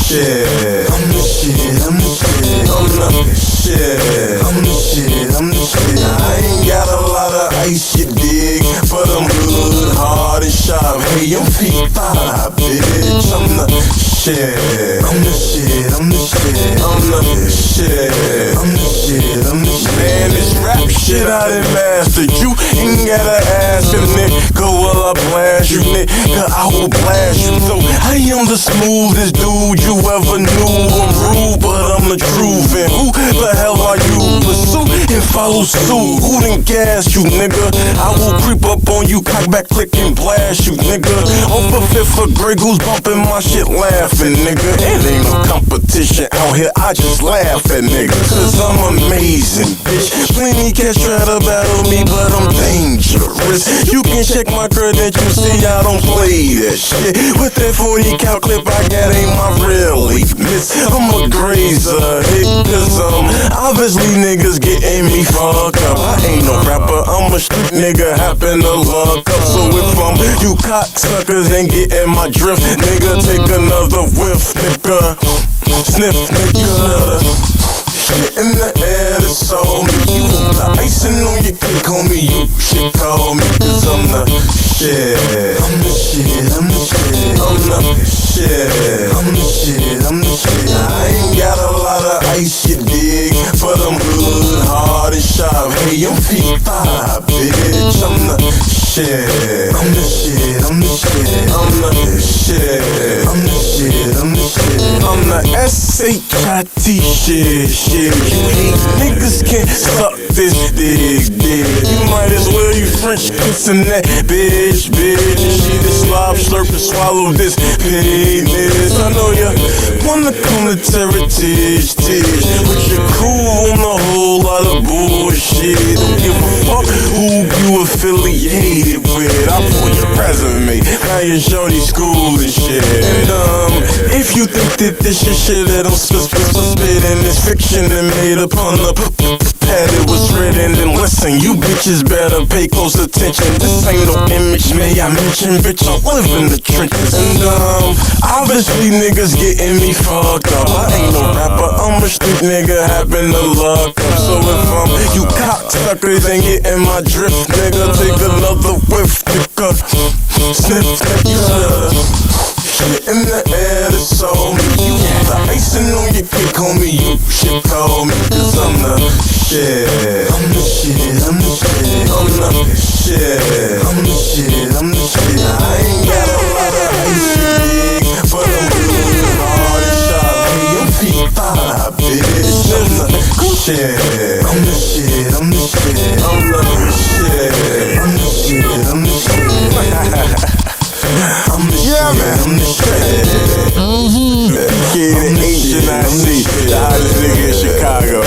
shit. I'm the shit, I'm the shit, I'm the shit. Hey, I'm P5, bitch. I'm the shit. I'm the shit. I'm the shit. I'm the shit. I'm the shit. I'm the shit. Man, this rap shit I done mastered. You ain't gotta ask a nigga will I blast you, nigga. I will blast you. So I am the smoothest dude you ever knew. I'm rude, but I'm the truth. And who the hell are you? Pursue and follow suit. Who done gas you, nigga? I will creep up on you, cock back, click and blast you, nigga. Over fifth for Grey Goose bumping my shit, laughing, nigga. It ain't no competition out here, I just laugh at niggas. Cause I'm amazing, bitch. Plenty cats try to battle me, but I'm dangerous. You can check my credentials, see I don't play that shit. With that 40 cal clip I got ain't my real weakness. I'm a grazer, cause obviously niggas getting me fucked up. I ain't no rapper, I'm a street nigga, happen to luck up. So if you cocksuckers ain't getting my drift, nigga, take another whiff, nigga. Sniff, nigga. Shit in the air, that's all me. You want the icing on your cake, homie, you should call me. Cause I'm the shit. I'm the shit, I'm the shit. I'm the shit. I'm the shit, I'm the shit. I ain't got a lot of ice, you dig, but I'm good, hard and sharp. Hey, I'm P5, bitch. I'm the shit. I'm the shit, I'm the shit. I'm the shit. I'm the shit, I'm the shit. I'm the S-H-I-T shit. You hate niggas can't suck this dick. You might as well you French kissing that bitch. She the slob, slurp and swallow this penis. I know you wanna come to Heritage, but you're cool on a whole lot of bullshit. Don't give a fuck who you affiliated with. I pull your resume, now you're shorty school and shit. And if you think that this shit that I'm spitting is fiction and made upon the pad it was written, then listen, you bitches better pay close attention. This ain't no image, may I mention, bitch, I live in the trenches. And obviously niggas getting me fucked up. I ain't no rapper, I'm a street nigga, happen to luck up. So if you cocksuckers ain't getting my drift, nigga, take another whiff, nigga. Sniff, nigga. Shit in the air, that's all me. You want the icing on your cake, homie, you should call me. Cause I'm the shit. I'm the shit, I'm the shit. I'm the shit. I'm the shit, I'm the shit. I ain't got a lot of ice, you dig, but I'm good, hard and sharp. Hey, I'm P5, bitch. I'm the shit. I'm the shit, I'm the shit. I'm the shit. I'm the shit, I'm the shit. I'm the shit, I'm the shit. PK the H&IC, the hottest nigga in Chicago.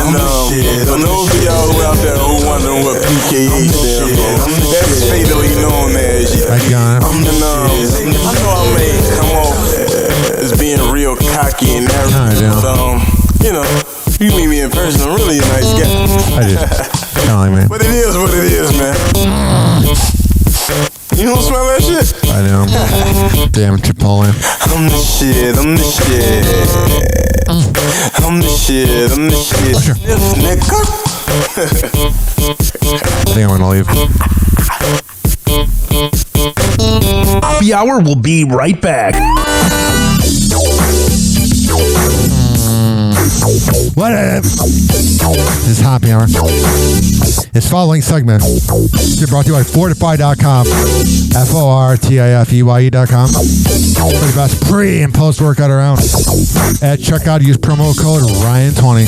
And for those of y'all who out there who wondering what PKH stands for, that's fatally known as. I got it. I know I may come off as being real cocky and arrogant, but you know, you meet me in person, I'm really a nice guy. I do. Kind of like me. But it is what it is, man. You don't smell that shit? I know. Damn Chipotle. I'm the shit, I'm the shit. I'm the shit, I'm the shit. Nigga. I think I'm gonna leave. Happy Hour will be right back. What up? This is Happy Hour. This following segment is brought to you by Fortify.com. FORTIFEYE.com. For the best pre and post workout around. At checkout, use promo code Ryan20.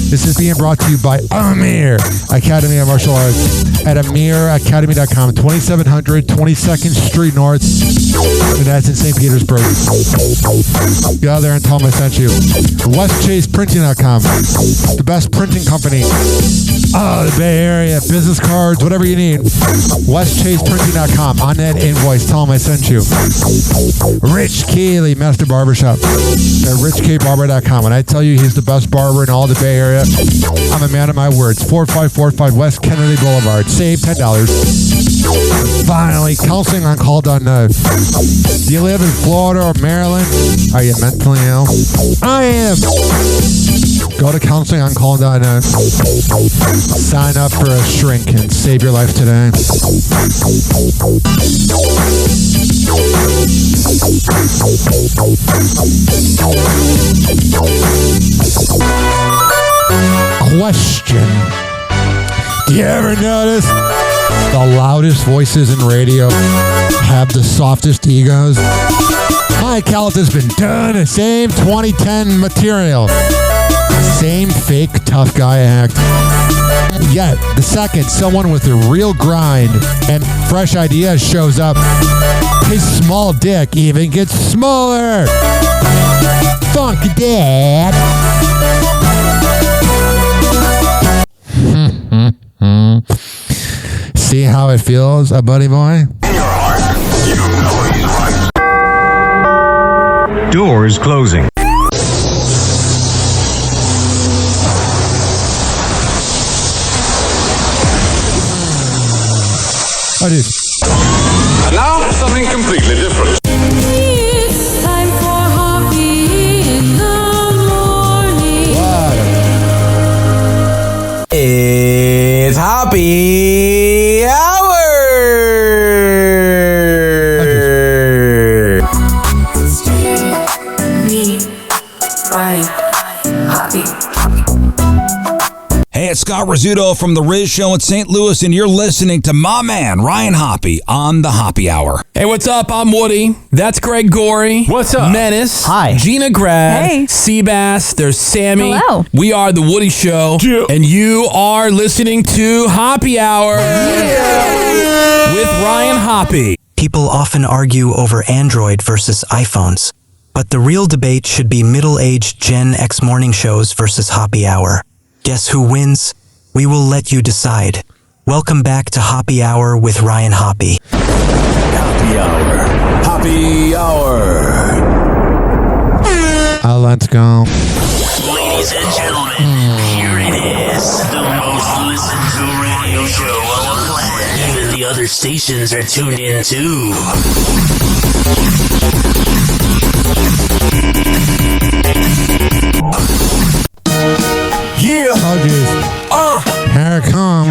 This is being brought to you by Amir Academy of Martial Arts at AmirAcademy.com. 2700 22nd Street North. And that's in St. Petersburg. Go out there and tell them I sent you. WestChasePrinting.com. The best printing company. The Bay Area, business cards, whatever you need. WestChasePrinting.com. On that invoice, tell them I sent you. Rich Keeley, Master Barbershop. At RichKBarber.com. When I tell you he's the best barber in all the Bay Area, I'm a man of my words. 4545 West Kennedy Boulevard. Save $10. Finally, counseling on call done. Do you live in Florida or Maryland? Are you mentally ill? I am. Go to counselingoncall.net. Sign up for a shrink and save your life today. Question. Do you ever notice the loudest voices in radio have the softest egos? My account has been doing the same 2010 material. Same fake tough guy act. Yet, the second someone with a real grind and fresh ideas shows up, his small dick even gets smaller. Funk Dad. See how it feels, a buddy boy? Doors closing. And now, something completely different. It's time for Hoppe in the morning. It's Hoppe Hour. Me, Ryan, Hoppe. Hey, it's Scott Rizzuto from The Riz Show in St. Louis, and you're listening to my man, Ryan Hoppe, on the Hoppe Hour. Hey, what's up? I'm Woody. That's Greg Gorey. What's up? Menace. Hi. Gina Grad. Hey. Seabass. There's Sammy. Hello. We are The Woody Show. Yeah. And you are listening to Hoppe Hour with Ryan Hoppe. People often argue over Android versus iPhones, but the real debate should be middle-aged Gen X morning shows versus Hoppe Hour. Guess who wins? We will let you decide. Welcome back to Hoppe Hour with Ryan Hoppe. Hoppe Hour. Hoppe Hour. Let's go. Ladies and gentlemen, here it is. The most listened to radio show on the planet. Even the other stations are tuned in too. Yeah. Oh, jeez. Here it comes.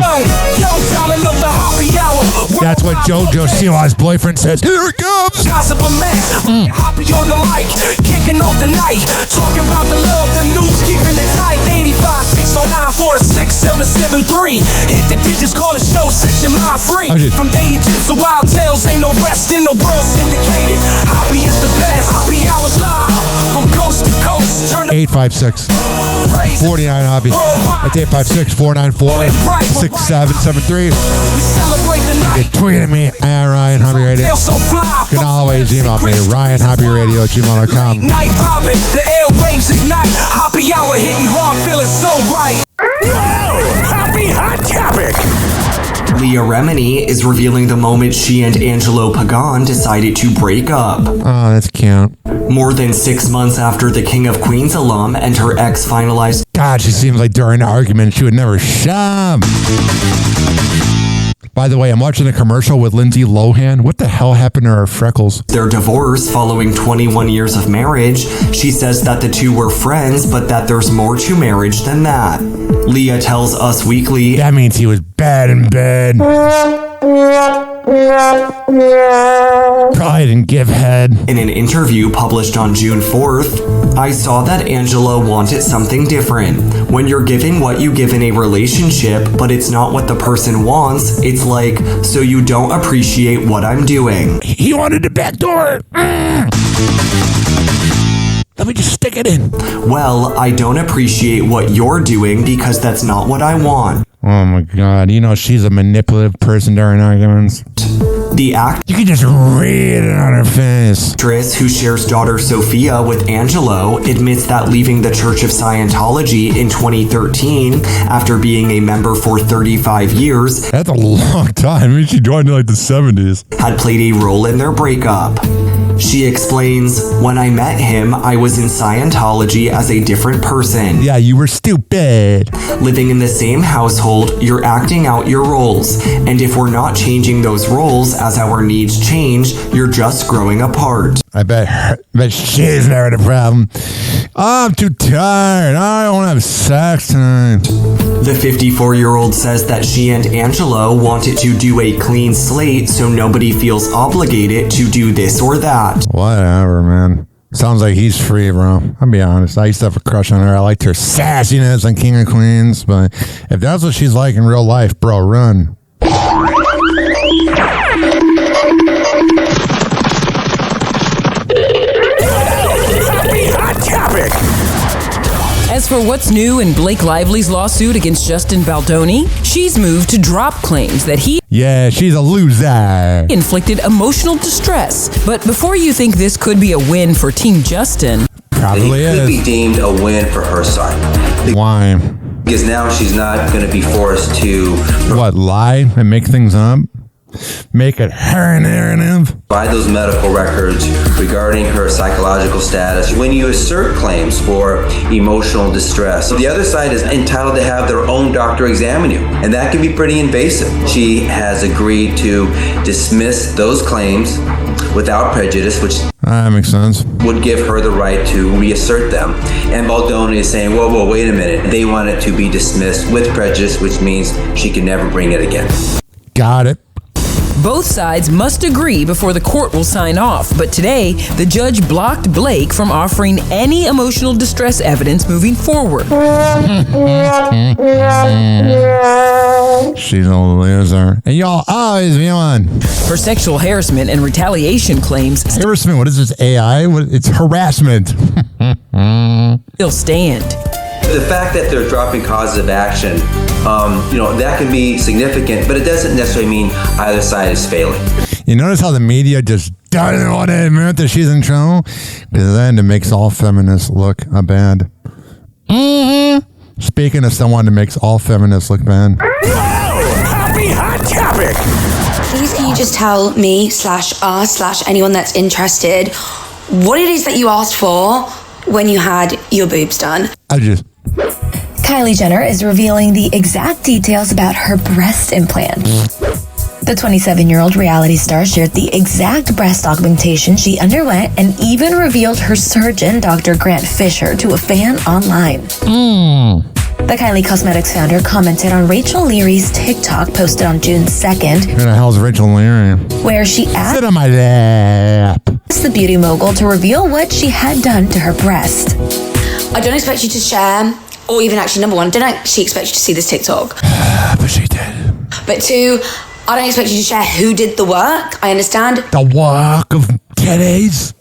That's what JoJo Siwa's boyfriend says. Here it comes. Gossip a man. Hoppe on the mic. Kicking off the night. Talking about the love, the news, keeping it tight. 85 609 46 773. Hit the digits, call the show, section line free. From day to wild tales, ain't no rest in the world syndicated. Hoppe is the best. Hoppe Hours live. From coast to coast. 856 49 Hoppe. That's 856 494 6773. You tweet at me at Ryan Hoppe Radio. You can always email me RyanHoppeRadio@gmail.com. Night popping, the airwaves ignite. Hoppe Hour hitting hard, feeling so right. Hoppe Hot Topic. Leah Remini is revealing the moment she and Angelo Pagan decided to break up. Oh, that's cute. More than 6 months after the King of Queens alum and her ex finalized. God, she seems like during an argument she would never shove. By the way, I'm watching a commercial with Lindsay Lohan. What the hell happened to her freckles? Their divorce following 21 years of marriage. She says that the two were friends, but that there's more to marriage than that. Leah tells Us Weekly. That means he was bad in bed. Probably didn't give head. In an interview published on June 4th, I saw that Angela wanted something different. When you're giving what you give in a relationship, but it's not what the person wants, it's like, so you don't appreciate what I'm doing. He wanted the back door. Let me just stick it in. Well, I don't appreciate what you're doing because that's not what I want. Oh my God. You know, she's a manipulative person during arguments. The actor, you can just read it on her face. Actress who shares daughter Sophia with Angelo admits that leaving the Church of Scientology in 2013 after being a member for 35 years. That's a long time. I mean, she joined in like the 70s. Had played a role in their breakup. She explains, when I met him, I was in Scientology as a different person. Yeah, you were stupid. Living in the same household, you're acting out your roles. And if we're not changing those roles as our needs change, you're just growing apart. I bet she's never the problem. I'm too tired. I don't want to have sex tonight. The 54-year-old says that she and Angelo wanted to do a clean slate so nobody feels obligated to do this or that. Whatever, man. Sounds like he's free, bro. I'll be honest. I used to have a crush on her. I liked her sassiness on King of Queens. But if that's what she's like in real life, bro, run. As for what's new in Blake Lively's lawsuit against Justin Baldoni, she's moved to drop claims that he she's a loser. Inflicted emotional distress. But before you think this could be a win for Team Justin, probably it could be deemed a win for her side. Why? Because now she's not going to be forced to lie and make things up. Make it her narrative. Provide those medical records regarding her psychological status when you assert claims for emotional distress. The other side is entitled to have their own doctor examine you, and that can be pretty invasive. She has agreed to dismiss those claims without prejudice, which that makes sense. Would give her the right to reassert them. And Baldoni is saying, whoa, wait a minute. They want it to be dismissed with prejudice, which means she can never bring it again. Got it. both sides must agree before the court will sign off. But today, the judge blocked Blake from offering any emotional distress evidence moving forward. She's a loser. And y'all always be on. For sexual harassment and retaliation claims. Harassment? What is this, AI? It's harassment. Still stand. The fact that they're dropping causes of action, that can be significant, but it doesn't necessarily mean either side is failing. You notice how the media just doesn't want to admit that she's in trouble? Because then it makes all feminists look bad. Mm-hmm. Speaking of someone that makes all feminists look bad. Happy Hot Topic! Please can you just tell me /us/ anyone that's interested what it is that you asked for when you had your boobs done? Kylie Jenner is revealing the exact details about her breast implant. The 27-year-old reality star shared the exact breast augmentation she underwent and even revealed her surgeon, Dr. Grant Fisher, to a fan online. The Kylie Cosmetics founder commented on Rachel Leary's TikTok posted on June 2nd. Who the hell's Rachel Leary? Where she asked Sit on my lap. The beauty mogul to reveal what she had done to her breast. I don't expect you to share, or even actually, number one, don't actually expect you to see this TikTok. But she did. But two, I don't expect you to share who did the work. I understand. The work of titties.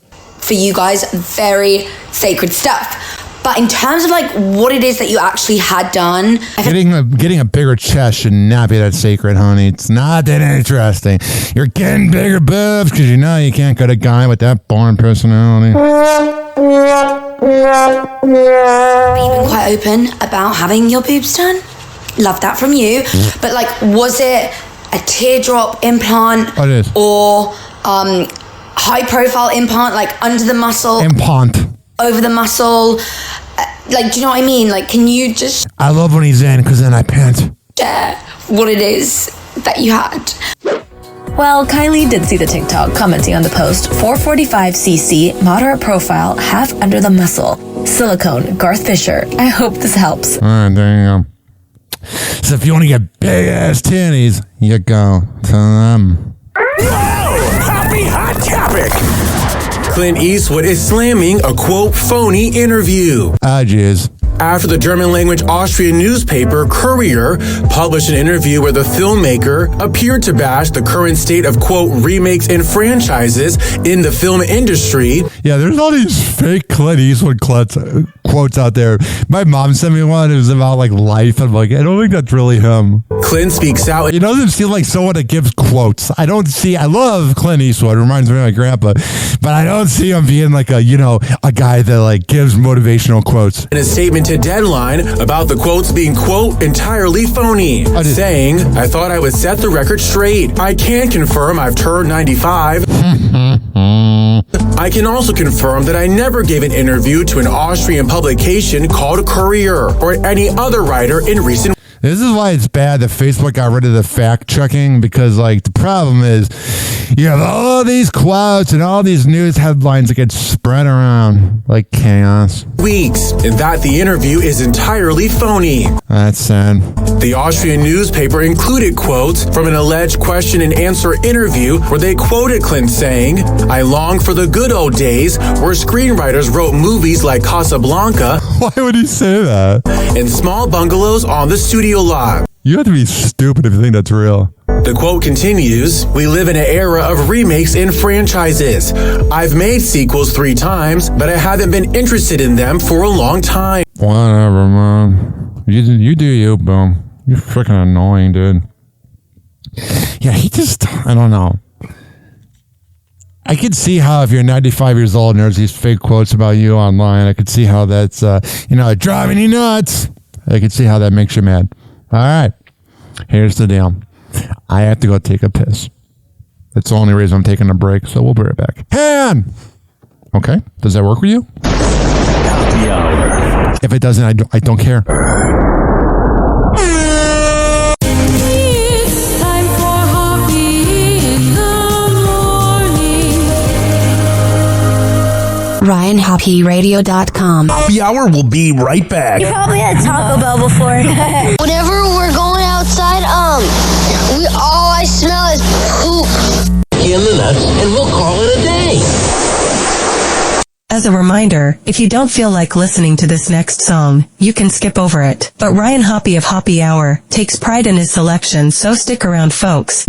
For you guys, very sacred stuff. But in terms of what it is that you actually had done, getting a bigger chest should not be that sacred, honey. It's not that interesting. You're getting bigger boobs because you know you can't get a guy with that boring personality. You've been quite open about having your boobs done. Love that from you. But was it a teardrop implant? What is? Or high profile implant, under the muscle? Implant. Over the muscle? Do you know what I mean? Can you just I love when he's in because then I pant. share what it is that you had? Well, Kylie did see the TikTok, commenting on the post. 445cc, moderate profile, half under the muscle. Silicone, Garth Fisher. I hope this helps. All right, there you go. So if you want to get big ass titties, you go to them. Happy Hot Topic! Clint Eastwood is slamming a, quote, phony interview. Jizz. After the German-language Austrian newspaper Courier published an interview where the filmmaker appeared to bash the current state of, quote, remakes and franchises in the film industry. Yeah, there's all these fake Clint Eastwood quotes out there. My mom sent me one. It was about life. I'm I don't think that's really him. Clint speaks out. He doesn't seem like someone that gives quotes. I love Clint Eastwood. Reminds me of my grandpa. But I don't see him being a guy that gives motivational quotes. In a statement to Deadline about the quotes being, quote, entirely phony, saying, I thought I would set the record straight. I can confirm I've turned 95. I can also confirm that I never gave an interview to an Austrian publication called Courier or any other writer in recent. This is why it's bad that Facebook got rid of the fact checking, because like the problem is you have all these quotes and all these news headlines that get spread around like chaos. Weeks, and that the interview is entirely phony. That's sad. The Austrian newspaper included quotes from an alleged question and answer interview where they quoted Clint saying, "I long for the good old days where screenwriters wrote movies like Casablanca." Why would he say that? "In small bungalows on the studio lot." You have to be stupid if you think that's real. The quote continues, "We live in an era of remakes and franchises. I've made sequels 3 times, but I haven't been interested in them for a long time." Whatever, man. You do you, boom. You're freaking annoying, dude. Yeah, I don't know. I could see how if you're 95 years old and there's these fake quotes about you online, I could see how that's, driving you nuts. I could see how that makes you mad. All right. Here's the deal. I have to go take a piss. That's the only reason I'm taking a break, so we'll be right back. Han! Okay. Does that work with you? Happy hour. If it doesn't, I don't care. It's time for Hoppe in the morning. RyanHoppyRadio.com. Happy Hour will be right back. You probably had Taco Bell before. Whenever we're going outside, all I smell is poop. In the nuts, and we'll call it a day. As a reminder, if you don't feel like listening to this next song, you can skip over it. But Ryan Hoppe of Hoppe Hour takes pride in his selection, so stick around, folks.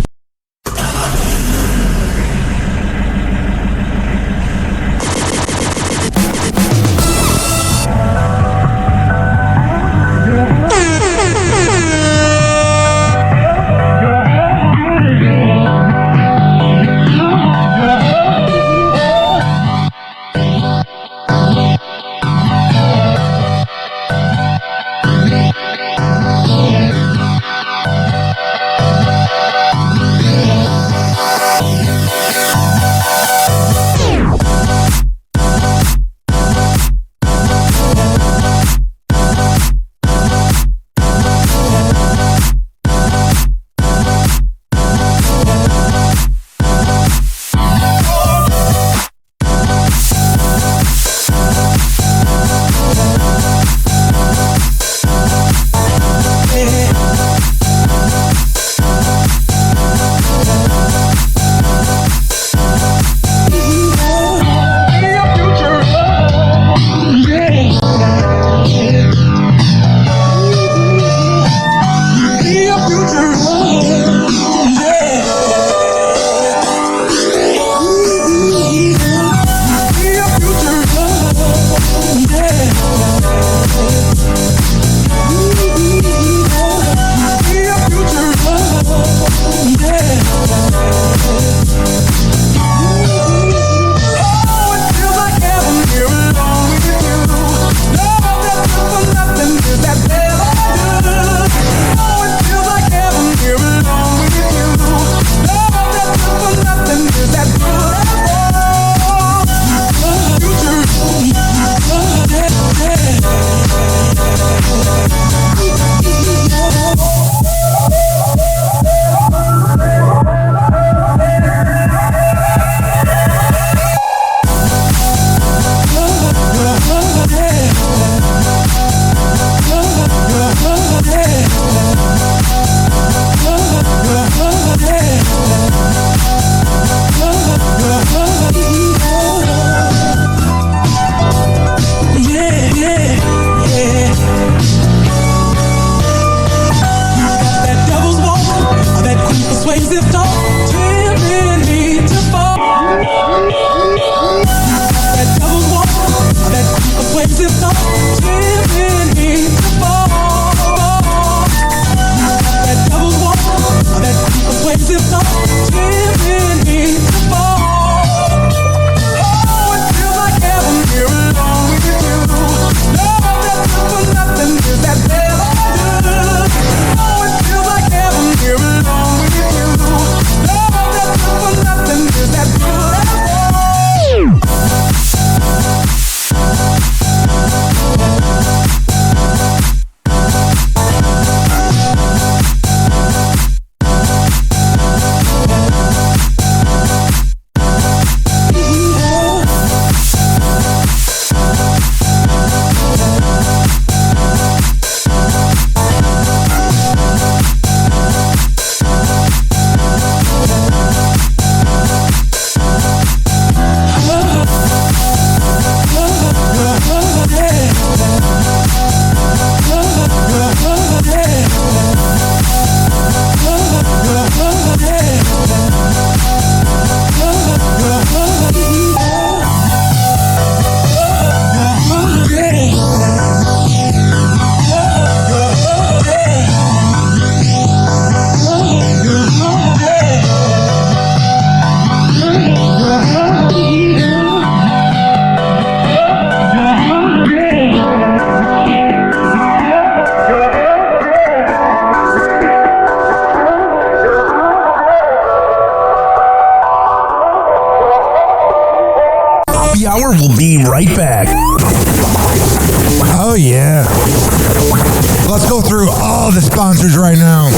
the sponsors right now.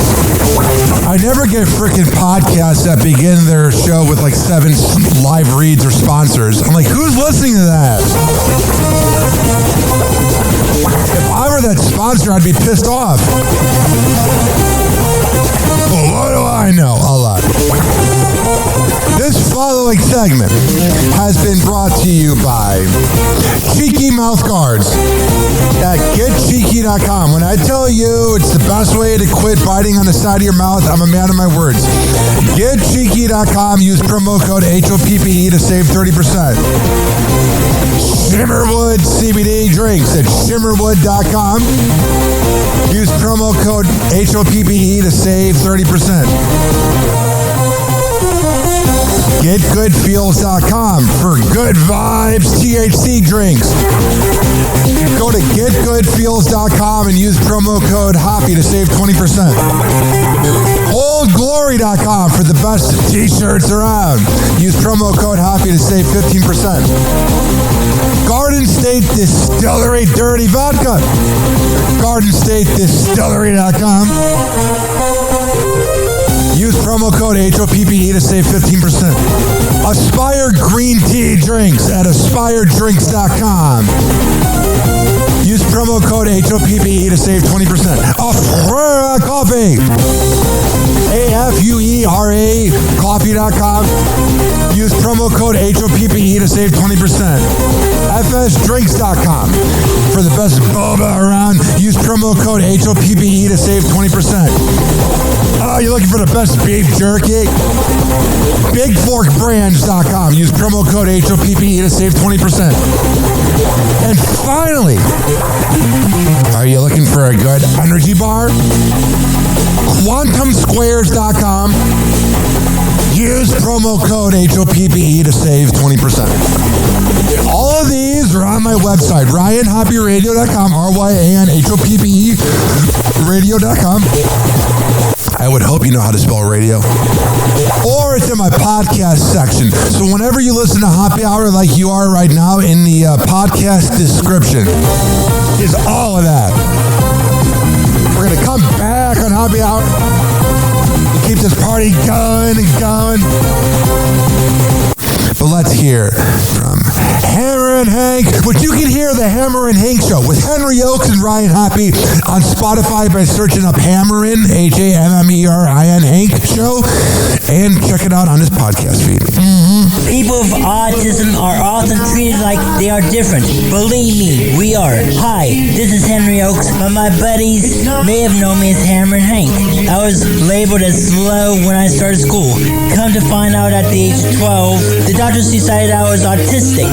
I never get freaking podcasts that begin their show with like 7 live reads or sponsors. I'm like, who's listening to that? If I were that sponsor, I'd be pissed off. Well, what do I know? A lot. This following segment has been brought to you by Cheeky Mouth Guards at getcheeky.com. When I tell you it's the best way to quit biting on the side of your mouth, I'm a man of my words. Getcheeky.com. Use promo code HOPPE to save 30%. Shimmerwood CBD drinks at shimmerwood.com. Use promo code HOPPE to save 30%. GetGoodFeels.com for good vibes THC drinks. Go to GetGoodFeels.com and use promo code HOPPY to save 20%. OldGlory.com for the best t-shirts around. Use promo code HOPPY to save 15%. Garden State Distillery Dirty Vodka. GardenStateDistillery.com. Use promo code HOPPE to save 15%. Aspire Green Tea Drinks at AspireDrinks.com. Use promo code HOPPE to save 20%. Afura Coffee. AFUERA Coffee.com. Use promo code HOPPE to save 20%. FSDrinks.com. For the best boba around, use promo code HOPPE to save 20%. Oh, you're looking for the best beef jerky? BigForkBrands.com. Use promo code HOPPE to save 20%. And finally, are you looking for a good energy bar? QuantumSquares.com. Use promo code HOPPE to save 20%. All of these are on my website, RyanHoppyRadio.com, RYANHOPPE radio.com. I would hope you know how to spell radio. Or it's in my podcast section. So whenever you listen to Happy Hour like you are right now, in the podcast description is all of that. We're going to come back on Happy Hour and keep this party going and going. But let's hear from Hammer and Hank, which you can hear the Hammer and Hank Show with Henry Oakes and Ryan Hoppe on Spotify by searching up Hammerin, HAMMERIN Hank Show, and check it out on his podcast feed. People with autism are often treated like they are different. Believe me, we are. Hi, this is Henry Oakes, but my buddies may have known me as Hammer and Hank. I was labeled as slow when I started school. Come to find out at the age of 12, the doctors decided I was autistic.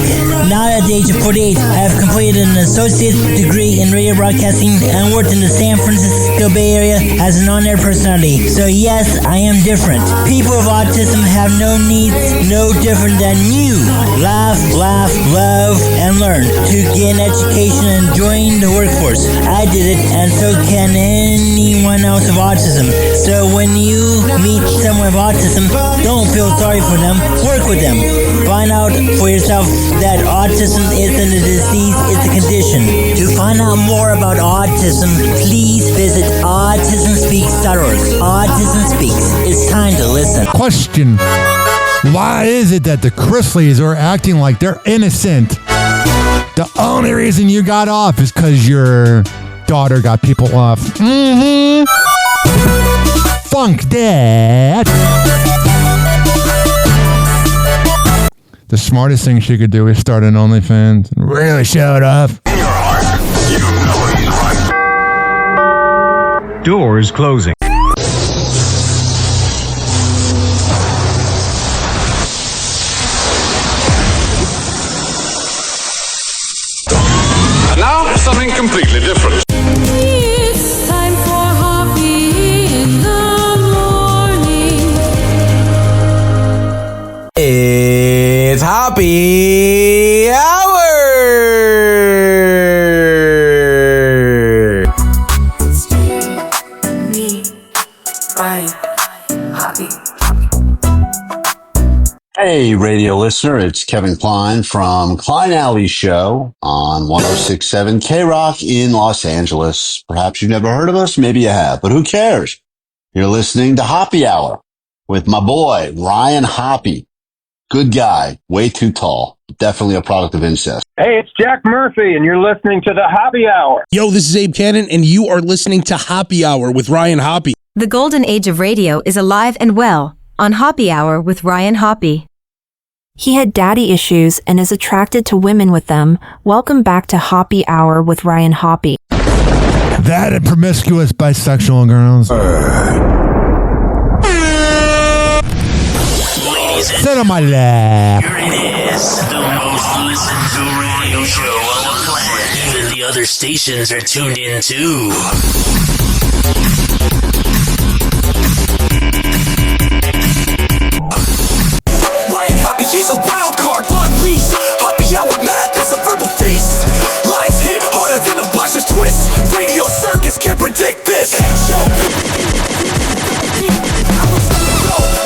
Now at the age of 48, I have completed an associate's degree in radio broadcasting and worked in the San Francisco Bay Area as an on-air personality. So yes, I am different. People with autism have no needs, no different than you. Laugh, love, and learn to get an education and join the workforce. I did it, and so can anyone else with autism. So when you meet someone with autism, don't feel sorry for them. Work with them. Find out for yourself that autism isn't a disease, it's a condition. To find out more about autism, please visit autismspeaks.org. Autism Speaks. It's time to listen. Question. Why is it that the Chrisleys are acting like they're innocent? The only reason you got off is because your daughter got people off. Funk that. The smartest thing she could do is start an OnlyFans and really show it off. In your heart, you know he's right. Doors closing. And now, something completely different. It's time for Hoppy in the morning. It's Happy Hour! Hey, radio listener, it's Kevin Klein from Klein Alley Show on 106.7 K-Rock in Los Angeles. Perhaps you've never heard of us, maybe you have, but who cares? You're listening to Hoppe Hour with my boy, Ryan Hoppe. Good guy, way too tall, definitely a product of incest. Hey, it's Jack Murphy, and you're listening to the Hoppe Hour. Yo, this is Abe Cannon, and you are listening to Hoppe Hour with Ryan Hoppe. The golden age of radio is alive and well on Hoppe Hour with Ryan Hoppe. He had daddy issues and is attracted to women with them. Welcome back to Hoppe Hour with Ryan Hoppe. That and promiscuous bisexual girls. Sit on my lap. Here it is, the most listened to radio show on the planet. Even the other stations are tuned in too. Ryan Hoppe, he's a wild card, unleashed. Hoppe Hour madness, a verbal feast. Lines hit harder than a boxer's twist. Radio circus can't predict this.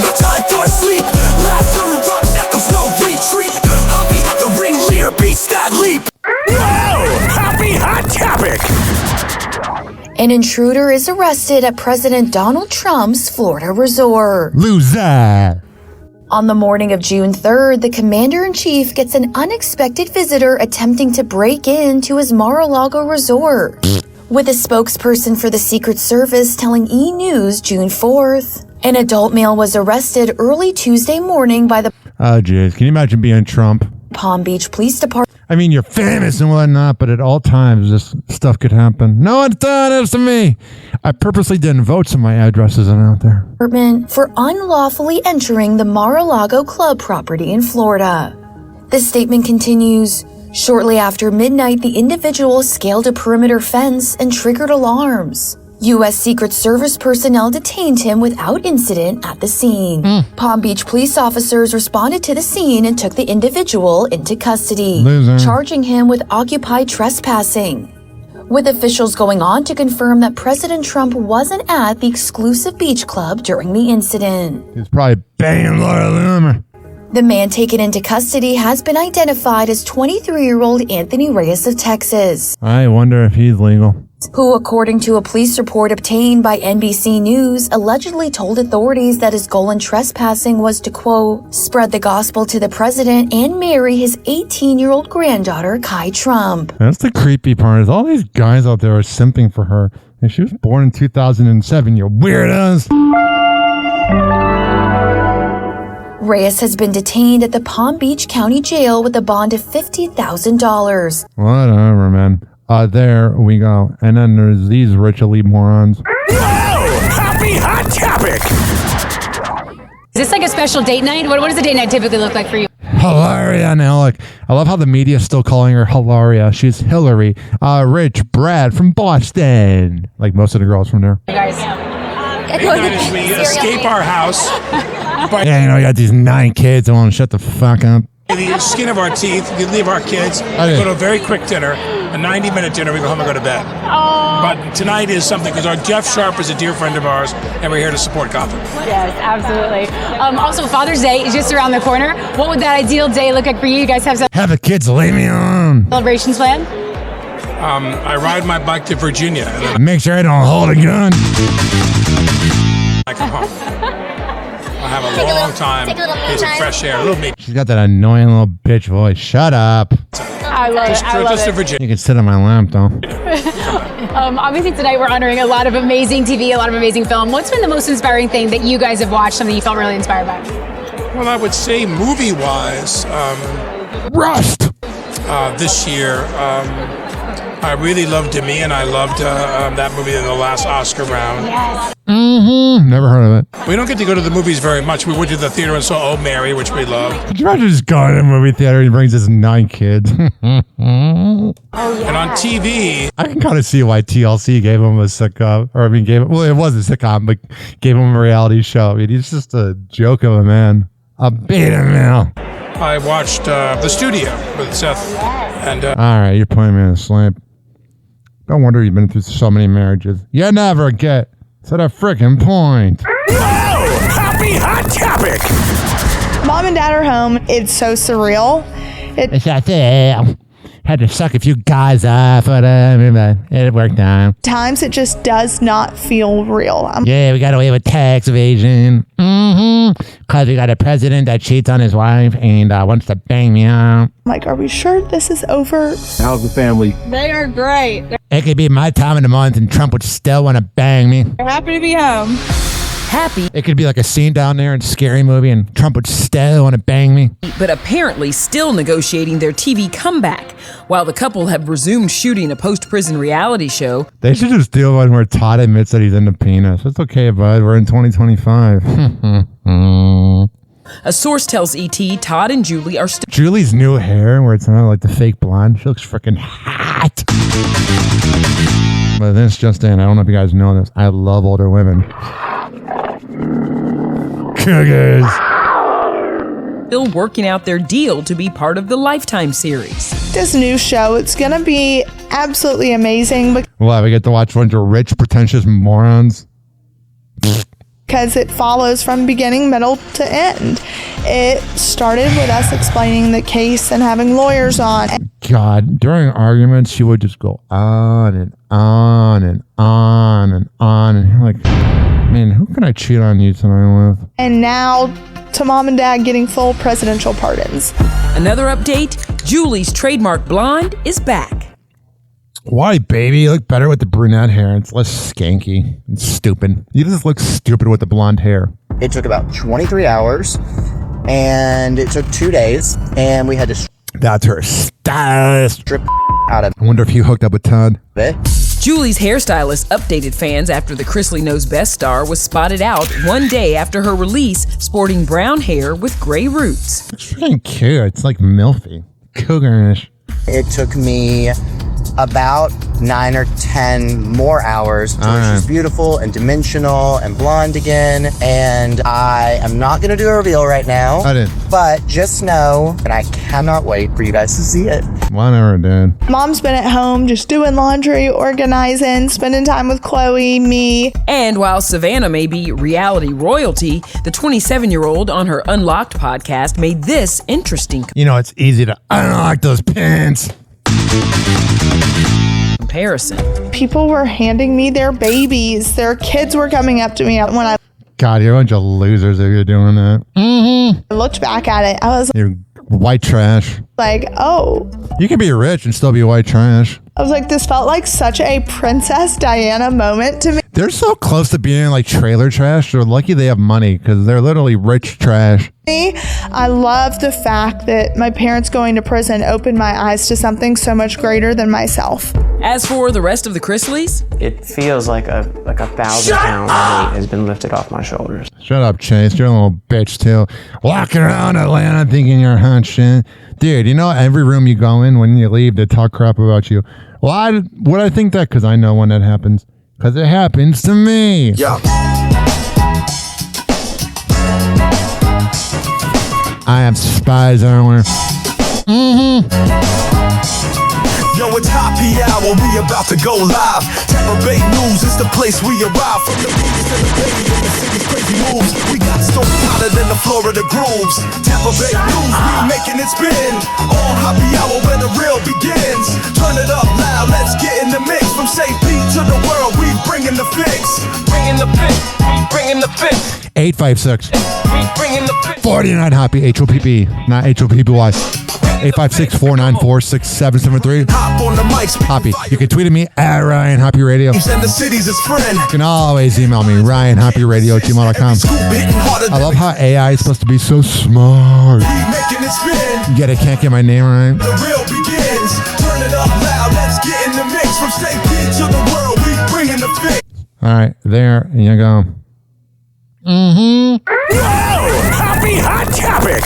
No time for sleep. Laughter erupts, echoes, no retreat. Hoppe, the ringleader, beats that leap. Whoa! Hoppe Hot Topic! An intruder is arrested at President Donald Trump's Florida resort. Loser. On the morning of June 3rd, the commander-in-chief gets an unexpected visitor attempting to break into his Mar-a-Lago resort, with a spokesperson for the Secret Service telling E! News June 4th. An adult male was arrested early Tuesday morning by the Oh, jeez. Can you imagine being Trump? Palm Beach Police Department. I mean, you're famous and whatnot, but at all times, this stuff could happen. No one's done this to me. I purposely didn't vote, so my address isn't out there. For unlawfully entering the Mar-a-Lago club property in Florida. The statement continues, shortly after midnight, the individual scaled a perimeter fence and triggered alarms. U.S. Secret Service personnel detained him without incident at the scene. Palm Beach police officers responded to the scene and took the individual into custody, Loser. charging him with occupied trespassing. With officials going on to confirm that President Trump wasn't at the exclusive beach club during the incident. He's probably banging Laura Loomer. The man taken into custody has been identified as 23-year-old Anthony Reyes of Texas, I wonder if he's legal. who, according to a police report obtained by NBC News, allegedly told authorities that his goal in trespassing was to, quote, spread the gospel to the president and marry his 18-year-old granddaughter, Kai Trump. That's the creepy part, is all these guys out there are simping for her. And she was born in 2007, you weirdos. Reyes has been detained at the Palm Beach County Jail with a bond of $50,000. Whatever, man. There we go. And then there's these rich elite morons. Hoppe Hot Topic! Is this like a special date night? What does a date night typically look like for you? Hilaria and Alec. I love how the media is still calling her Hilaria. She's Hillary. Rich Brad from Boston. Like most of the girls from there. You guys. As we escape our house, Yeah, you know, you got these 9 kids that want to shut the fuck up. the skin of our teeth, we leave our kids, we go to a very quick dinner, a 90-minute dinner, we go home and go to bed. But tonight is something, because our Jeff Sharp is a dear friend of ours, and we're here to support Gotham. Yes, absolutely. Also, Father's Day is just around the corner. What would that ideal day look like for you? You guys have some Have the kids leave me alone. celebrations planned? I ride my bike to Virginia, and then Make sure I don't hold a gun. I come home. I have a long time, taste of fresh air, a little meat. She's got that annoying little bitch voice. Shut up. I love it. I love Just to it. Virginia. You can sit on my lap, though. Obviously, tonight we're honoring a lot of amazing TV, a lot of amazing film. What's been the most inspiring thing that you guys have watched, something you felt really inspired by? Well, I would say movie-wise, Rust. This year, I really loved Demi, and I loved that movie in the last Oscar round. Yes. Mm-hmm. Never heard of it. We don't get to go to the movies very much. We went to the theater and saw Oh Mary, which we loved. Could you imagine just going to a movie theater and he brings his 9 kids? And on TV, I can kind of see why TLC gave him a sitcom. Or, I mean, it was a sitcom, but gave him a reality show. I mean, he's just a joke of a man. A beta male. I watched The Studio with Seth. And All right, you're putting me to sleep. No wonder you've been through so many marriages. You never get to the frickin' point. Hoppe Hot Topic! Mom and dad are home. It's so surreal. Had to suck a few guys off, but it worked out. Times it just does not feel real. Yeah, we got away with tax evasion. Because we got a president that cheats on his wife and wants to bang me out. Like, are we sure this is over? How's the family? They are great. It could be my time of the month and Trump would still want to bang me. They're happy to be home. Happy. It could be like a scene down there in a scary movie and Trump would still want to bang me. But apparently still negotiating their TV comeback. While the couple have resumed shooting a post-prison reality show. They should just do one where Todd admits that he's into penis. It's okay, bud. We're in 2025. A source tells E.T. Todd and Julie are still... Julie's new hair, where it's not like the fake blonde, she looks freaking hot. But this just in, I don't know if you guys know this. I love older women. Cougars. Still working out their deal to be part of the Lifetime series. This new show, it's going to be absolutely amazing. Well, we get to watch a bunch of rich, pretentious morons. Because it follows from beginning, middle to end. It started with us explaining the case and having lawyers on. God, during arguments, she would just go on and on and on and on. And you're like, man, who can I cheat on you tonight with? And now to mom and dad getting full presidential pardons. Another update, Julie's trademark blonde is back. Why, baby? You look better with the brunette hair. It's less skanky and stupid. You just look stupid with the blonde hair. It took about 23 hours, and it took 2 days, and we had to... That's her stylist. Strip out of... I wonder if you hooked up with Todd. Julie's hairstylist updated fans after the Chrisley Knows Best star was spotted out one day after her release, sporting brown hair with gray roots. It's freaking cute. It's like milfy. Cougarish. It took me about 9 or 10 more hours until she's beautiful and dimensional and blonde again. And I am not going to do a reveal right now. I did. But just know that I cannot wait for you guys to see it. Whatever, dude. Mom's been at home just doing laundry, organizing, spending time with Chloe, me. And while Savannah may be reality royalty, the 27-year-old on her Unlocked podcast made this interesting. You know, it's easy to unlock those pins. Comparison. People were handing me their babies. Their kids were coming up to me when I... God, you're a bunch of losers if you're doing that. I looked back at it. I was You're white trash. like, oh. You can be rich and still be white trash. I was like, this felt like such a Princess Diana moment to me. They're so close to being like trailer trash. They're lucky they have money because they're literally rich trash. I love the fact that my parents going to prison opened my eyes to something so much greater than myself. As for the rest of the Chrisleys, it feels like a 1,000-pound weight has been lifted off my shoulders. Shut up, Chase. You're a little bitch too. Walking around Atlanta thinking you're hot shit. Dude, you know every room you go in, when you leave, they talk crap about you. Well, would I think that? Because I know when that happens. Because it happens to me. Yeah. I have spies everywhere. Yo, it's Hoppe Hour, we about to go live. Tampa Bay News is the place we arrive. From the beach to the bay and the city's crazy moves. We got so hotter than the Florida grooves. Tampa Bay News, we making it spin. On Hoppe Hour where the real begins. Turn it up loud, let's get in the mix. From St. Pete to the world, we bringing the fix. Bringing the fix, bringing the fix. 856. We bringing the fix. 49 Hoppe, HOPP, not HOPPY. 856-494-6773. Hop on the mics. Hoppe. You can tweet at me at Ryan Hoppe Radio. And the city's his friend. You can always email me, RyanHoppeRadio@gmail.com. I love how AI is supposed to be so smart. Yet I can't get my name right. The real begins. Turn it up loud. Let's get in the mix. From St. Pete to the world, we bringing the fix. All right, there you go. Whoa! Hoppe Hot Topic.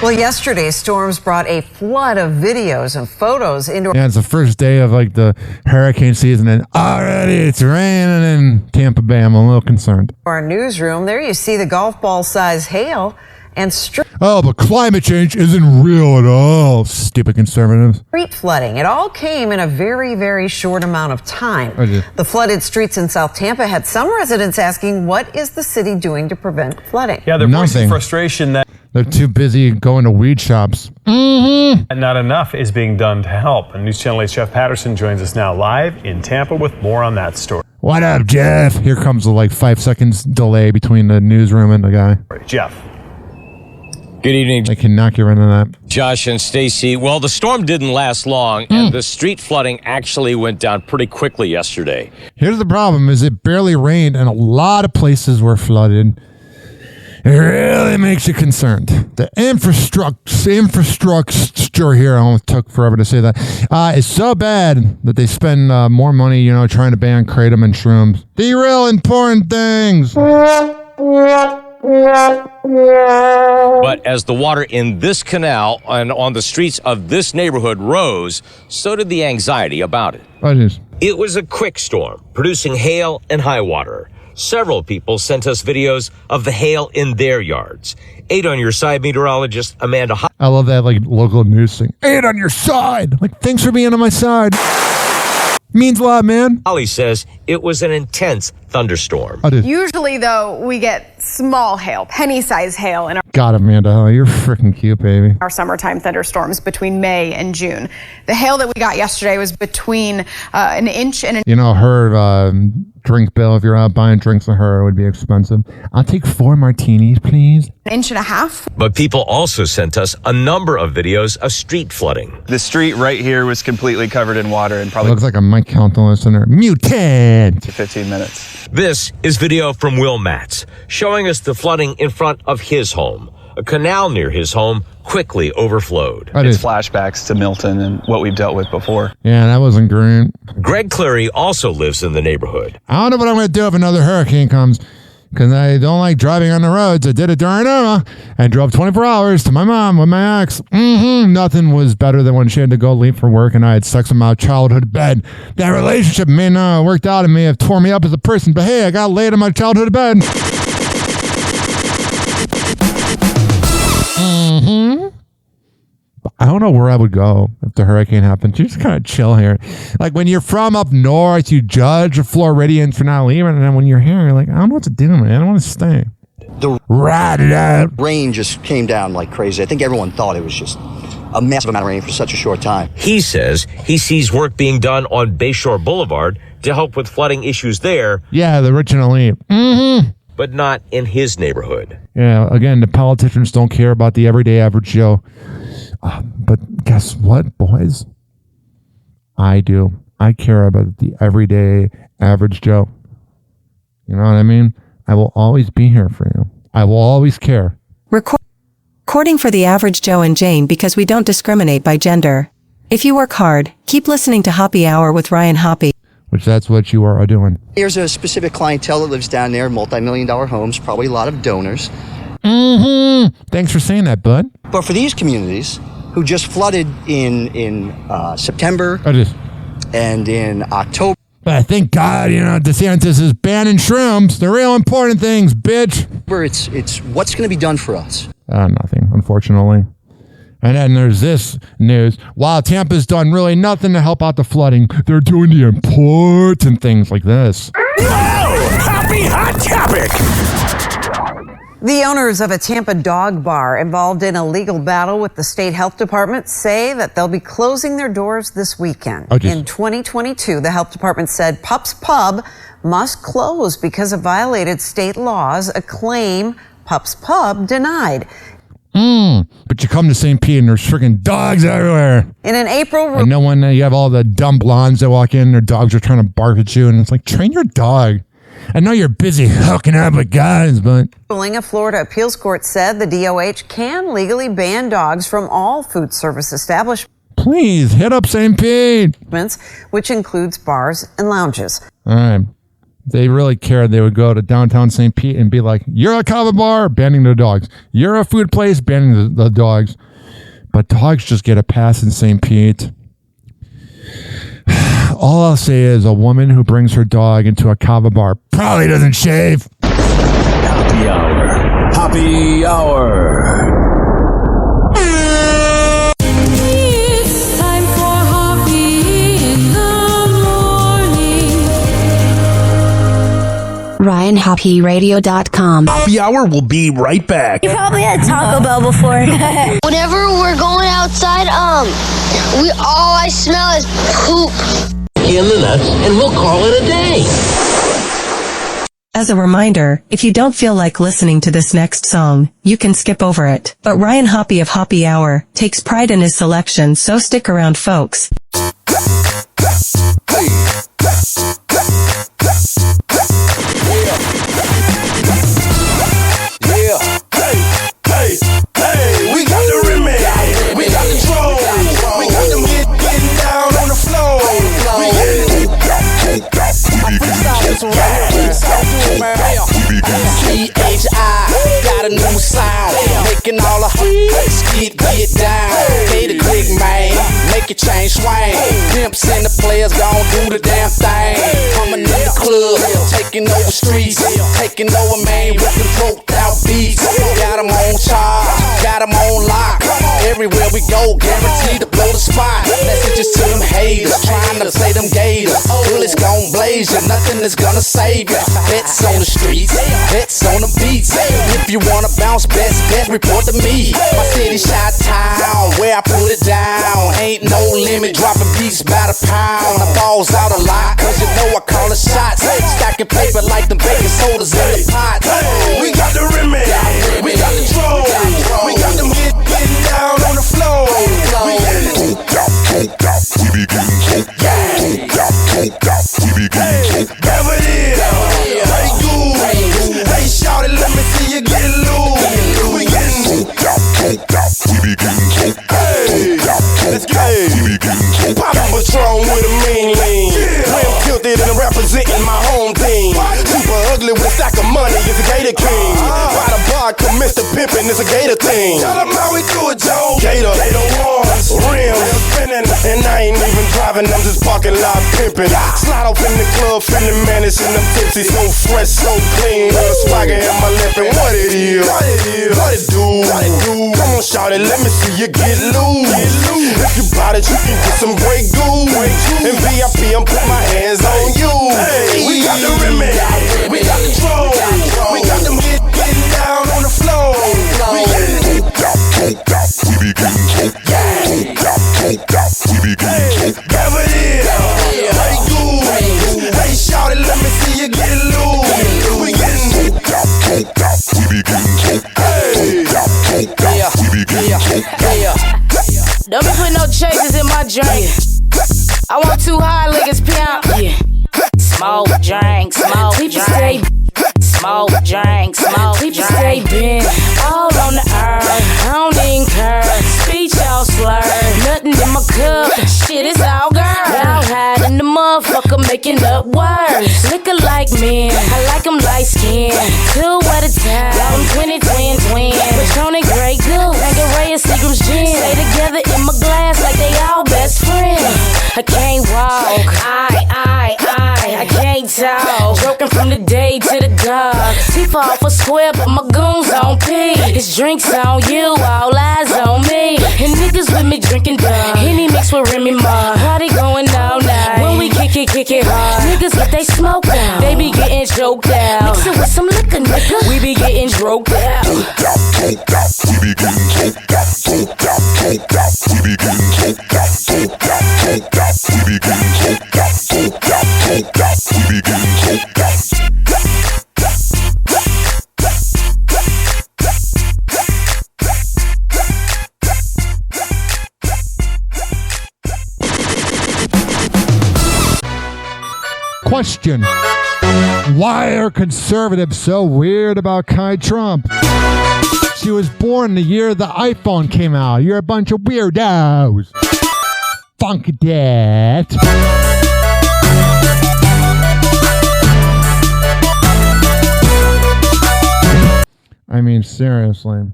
Well, yesterday, storms brought a flood of videos and photos into... Yeah, it's the first day of like the hurricane season, and already it's raining in Tampa Bay. I'm a little concerned. Our newsroom. There you see the golf ball size hail and street but climate change isn't real at all, stupid conservatives. flooding. It all came in a very, very short amount of time. The flooded streets in South Tampa had some residents asking, what is the city doing to prevent flooding? Yeah, they're voicing frustration that they're too busy going to weed shops. And not enough is being done to help. And News Channel 8's Jeff Patterson joins us now live in Tampa with more on that story. What up, Jeff? Here comes the 5 seconds delay between the newsroom and the guy. Jeff. Good evening. I can knock you into that. Josh and Stacy. Well, the storm didn't last long, and the street flooding actually went down pretty quickly yesterday. Here's the problem, is it barely rained, and a lot of places were flooded. It really makes you concerned. The infrastructure here, I almost took forever to say that, is so bad that they spend more money, trying to ban kratom and shrooms. The real important things. But as the water in this canal and on the streets of this neighborhood rose, so did the anxiety about it. It was a quick storm, producing hail and high water. Several people sent us videos of the hail in their yards. 8 on your side, meteorologist Amanda. I love that local news thing. 8 on your side. Thanks for being on my side. Means a lot, man. Holly says it was an intense thunderstorm. Usually, though, we get small hail, penny-sized hail in God, Amanda, you're freaking cute, baby. our summertime thunderstorms between May and June. The hail that we got yesterday was between an inch and her drink bill, if you're out buying drinks with her, it would be expensive. I'll take 4 martinis, please. an inch and a half. But people also sent us a number of videos of street flooding. The street right here was completely covered in water and probably Looks like a Mike Count listener. Mutant! 15 minutes. This is video from Will Matz showing us the flooding in front of his home. A canal near his home quickly overflowed. It's flashbacks to Milton and what we've dealt with before. Yeah, that wasn't great. Greg Cleary also lives in the neighborhood. I don't know what I'm going to do if another hurricane comes, because I don't like driving on the roads. I did it during Irma and drove 24 hours to my mom with my ex. Nothing was better than when she had to go leave for work and I had sex in my childhood bed. That relationship may not have worked out and may have tore me up as a person, but hey, I got laid in my childhood bed. I don't know where I would go if the hurricane happened. You just kind of chill here. When you're from up north, you judge the Floridians for not leaving, and then when you're here, you're like, I don't know what to do, man. I don't want to stay. The rain just came down like crazy. I think everyone thought it was just a massive amount of rain for such a short time. He says he sees work being done on Bayshore Boulevard to help with flooding issues there. Yeah, the rich and elite. But not in his neighborhood. Yeah, again, the politicians don't care about the everyday average Joe. But guess what, boys? I do. I care about the everyday average Joe. You know what I mean? I will always be here for you. I will always care. Recording for the average Joe and Jane because we don't discriminate by gender. If you work hard, keep listening to Hoppy Hour with Ryan Hoppe. Which that's what you are doing. There's a specific clientele that lives down there, multi-million-dollar homes, probably a lot of donors. Thanks for saying that, bud. But for these communities who just flooded in September and in October. But thank God, DeSantis is banning shrooms. The real important things, bitch. It's what's going to be done for us. Nothing, unfortunately. And then there's this news. While Tampa's done really nothing to help out the flooding, they're doing the important things like this. Happy hot topic! The owners of a Tampa dog bar involved in a legal battle with the state health department say that they'll be closing their doors this weekend. In 2022, the health department said Pup's Pub must close because of violated state laws, a claim Pup's Pub denied. But you come to St. Pete and there's freaking dogs everywhere. In an April... And no one, you have all the dumb blondes that walk in, their dogs are trying to bark at you, and it's like, train your dog. I know you're busy hooking up with guys, but... A Florida appeals court said the DOH can legally ban dogs from all food service establishments. Please, hit up St. Pete. Which includes bars and lounges. All right. They really cared. They would go to downtown St. Pete and be like, you're a kava bar, banning the dogs. You're a food place, banning the dogs. But dogs just get a pass in St. Pete. All I'll say is a woman who brings her dog into a kava bar probably doesn't shave. Happy hour. Happy Hour. It's time for Hoppe in the morning. RyanHoppyRadio.com. Happy Hour will be right back. You probably had Taco Bell before. Whenever we're going outside, all I smell is poop. In the nuts, and we'll call it a day. As a reminder, if you don't feel like listening to this next song, you can skip over it. But Ryan Hoppe of Happy Hour takes pride in his selection, so stick around, folks. Yeah, hey, we got the remix, we got the troll, we got them getting down on the floor. We C-H-I, got a new sound, making all the get down. Pay the click, man, make it change swing. Pimps and the players gon' do the damn thing. Coming in the club, taking over streets, taking over, man, with the broke out beats. Got them on charge, got them on lock. Everywhere we go, guaranteed to blow the spot. Messages to them haters, trying to play them gators. Bullets gon' blaze you, nothing is gonna save you. Bets on the streets, bets on the beats. If you wanna bounce, best report to me. My city shot town, where I put it down. Ain't no limit, dropping beats by the pound. I balls out a lot, cause you know I call the shots. Stacking paper like them baking sodas in the pot. We got the remix, we got the troll, we got them getting down on the floor. We be getting coked out, whatever it is, pretty good. Hey, shout it, let me see you get loose. We getting coked out, we be getting coked out. Let's go. Poppin' Patron with a mean lean. Rim tilted and representing my home team. Super ugly with a stack of money, it's a Gator King. By the bar, come Mr. Pimpin', it's a Gator thing. Tell them how we do it, Joe. Gator ones, rims spinning, and I ain't even driving, I'm just parking lot pimping. Slide off in the club, feeling managed and I'm tipsy, so fresh, so clean. With a swagger in my lip and what it is, what it do. Come on, shout it, let me see you get loose. If you bout it, you can get some great goo. In VIP, I'm put my hands on you. We got the remix, we got the troll, we got them getting down on the floor. We getting coked out, we be getting coked out, we be getting coked out. Whatever it is, pretty good. Hey, shout it, let me see you get loose. We getting coked out, we be getting coked out, we be getting coked out. Don't be putting no chasers in my drink. I want 2 high liquors, pimp. Yeah. Smoke drink, smoke drink. Smoke drink, smoke drink. People stay bent all on the earth. I don't even care. Speech all slurred. Nothing in my cup. Shit, it's all girl. Out high in the motherfucker making up words. Liquor like men, I like them light skin. 2 at a time. I'm 20, twin. Patron and Grey Goose. Tanqueray and Seagram's gin. Stay together in my glass like they all best friends. I can't walk. I can't talk. Joking from the day to the dark. Teeth off a square, but my goons on P. It's drinks on you, all eyes on me. And niggas with me drinking dumb. Henny mixed with Remy Ma. Party going all night. When we kick it hard. Niggas get they smoke out. They be getting choked out. Mix it with some liquor, nigga. We be getting droked out. We be getting coked out, we be getting coked out, we be getting coked out, we be getting coked out. Question: why are conservatives so weird about Kai Trump? She was born the year the iPhone came out. You're a bunch of weirdos. Funk that. I mean, seriously.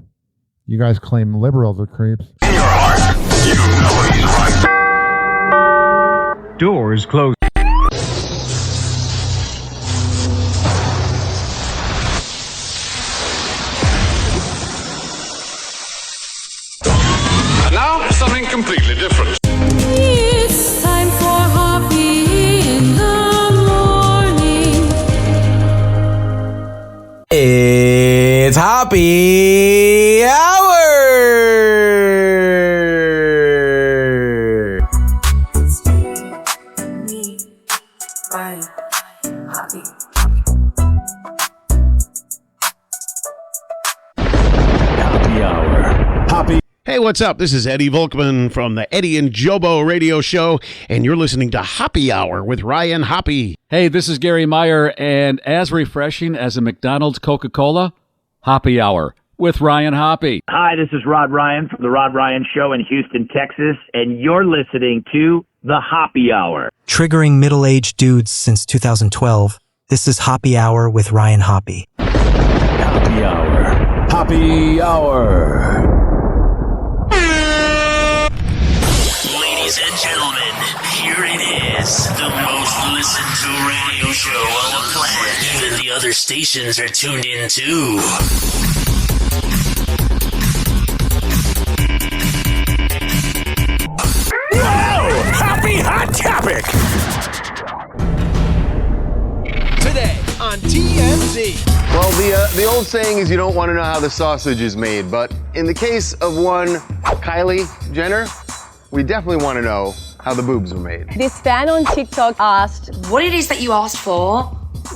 You guys claim liberals are creeps. In your heart, you know he's right. Doors closed. Happy Hour. Hey, what's up? This is Eddie Volkman from the Eddie and Jobo radio show, and you're listening to Happy Hour with Ryan Hoppe. Hey, this is Gary Meyer, and as refreshing as a McDonald's Coca-Cola, Happy Hour with Ryan Hoppe. Hi, this is Rod Ryan from The Rod Ryan Show in Houston, Texas, and you're listening to The Happy Hour. Triggering middle-aged dudes since 2012, this is Happy Hour with Ryan Hoppe. Happy Hour. Happy Hour. Ladies and gentlemen, here it is, the most listened to radio show on the planet. Even the other stations are tuned in too. Whoa! Happy Hot Topic! Today on TMZ. Well, the old saying is you don't want to know how the sausage is made, but in the case of one Kylie Jenner, we definitely want to know how the boobs were made. This fan on TikTok asked what it is that you asked for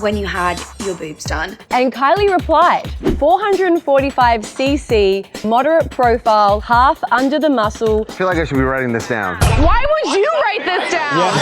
when you had your boobs done. And Kylie replied, 445cc, moderate profile, half under the muscle. I feel like I should be writing this down. Why would you write this down?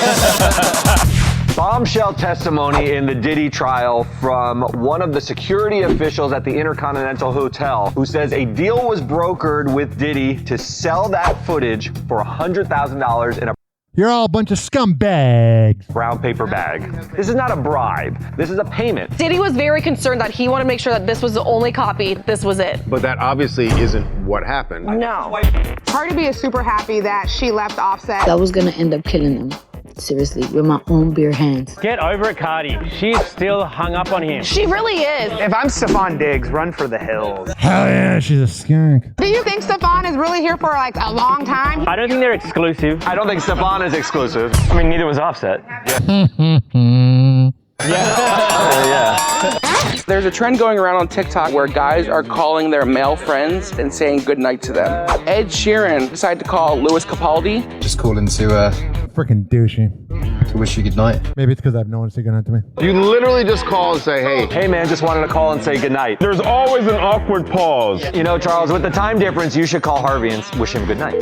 Bombshell testimony in the Diddy trial from one of the security officials at the Intercontinental Hotel who says a deal was brokered with Diddy to sell that footage for $100,000 in a You're all a bunch of scumbags. brown paper bag. This is not a bribe. This is a payment. Diddy was very concerned that he wanted to make sure that this was the only copy. This was it. But that obviously isn't what happened. No. Cardi B is super happy that she left Offset. I was gonna end up killing them. Seriously, with my own bare hands. Get over it, Cardi. She's still hung up on him. She really is. If I'm Stephon Diggs, run for the hills. Hell yeah, she's a skunk. Do you think Stephon is really here for like a long time? I don't think they're exclusive. I don't think Stephon is exclusive. I mean, neither was Offset. Yeah. There's a trend going around on TikTok where guys are calling their male friends and saying goodnight to them. Ed Sheeran decided to call Louis Capaldi. Just calling to freaking douchey. To wish you good night. Maybe it's because I've no one to say good night to me. You literally just call and say, hey man, just wanted to call and say goodnight. There's always an awkward pause. You know, Charles, with the time difference, you should call Harvey and wish him good night.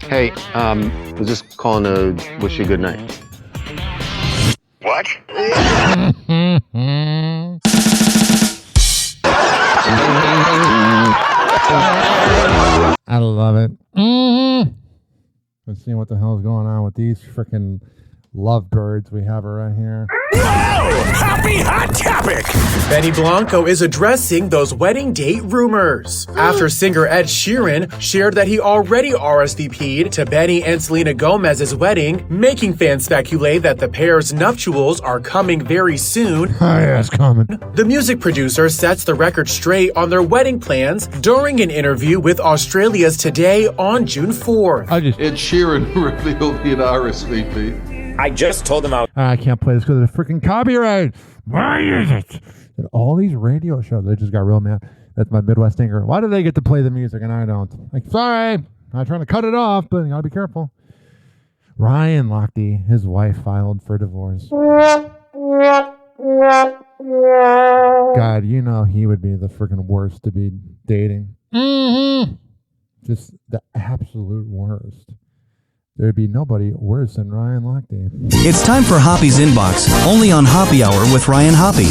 Hey, was just calling to wish you good night. What? I love it. Let's see what the hell is going on with these freaking lovebirds we have right here. Happy Hot Topic! Benny Blanco is addressing those wedding date rumors after singer Ed Sheeran shared that he already RSVP'd to Benny and Selena Gomez's wedding, making fans speculate that the pair's nuptials are coming very soon. Oh yeah, it's coming. The music producer sets the record straight on their wedding plans during an interview with Australia's Today on June 4th. Ed Sheeran revealed he had RSVP. I just told him I can't play this because of the freaking copyright. Why is it? And all these radio shows, they just got real mad. That's my Midwest anger. Why do they get to play the music and I don't? Like, sorry, I'm not trying to cut it off, but you gotta be careful. Ryan Lochte, his wife, filed for divorce. God, you know he would be the freaking worst to be dating. Just the absolute worst. There'd be nobody worse than Ryan Lochte. It's time for Hoppe's Inbox, only on Happy Hour with Ryan Hoppe.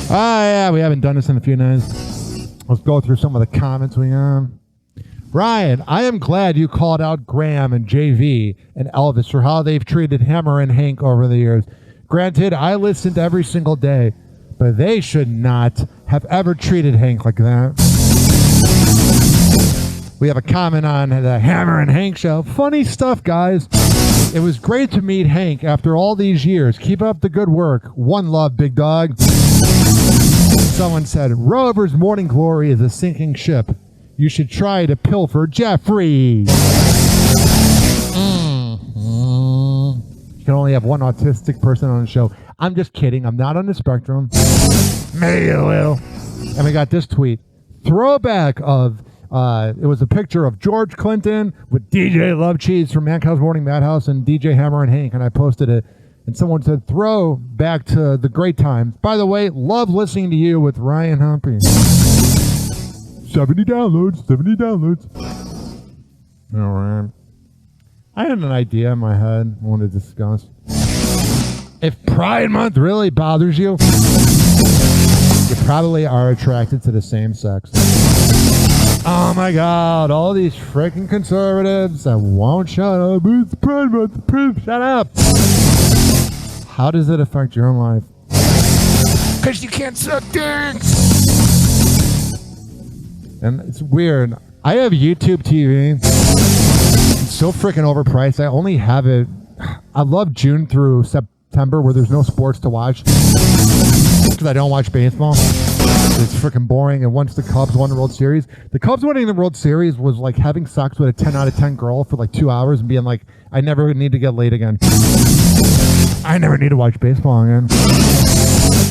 Yeah, we haven't done this in a few nights. Let's go through some of the comments we have. Ryan, I am glad you called out Graham and JV and Elvis for how they've treated Hammer and Hank over the years. Granted, I listened every single day, but they should not have ever treated Hank like that. We have a comment on the Hammer and Hank show. Funny stuff, guys. It was great to meet Hank after all these years. Keep up the good work. One love, big dog. Someone said, Rover's Morning Glory is a sinking ship. You should try to pilfer Jeffrey. You can only have one autistic person on the show. I'm just kidding. I'm not on the spectrum. Maybe a little. And we got this tweet. Throwback of, it was a picture of George Clinton with DJ Love Cheese from Mancow's Morning Madhouse and DJ Hammer and Hank, and I posted it. And someone said, throw back to the great times. By the way, love listening to you with Ryan Hoppe. 70 downloads, 70 downloads. All right. I had an idea in my head I want to discuss. If Pride Month really bothers you, you probably are attracted to the same sex. Oh my God, all these freaking conservatives that won't shut up. It's Pride Month, shut up. How does it affect your life? Because you can't suck dicks. And it's weird. I have YouTube TV. It's so freaking overpriced. I only have it. I love June through September where there's no sports to watch. Because I don't watch baseball. It's freaking boring. And once the Cubs won the World Series, the Cubs winning the World Series was like having sex with a 10 out of 10 girl for like 2 hours and being like, I never need to get laid again. I never need to watch baseball again.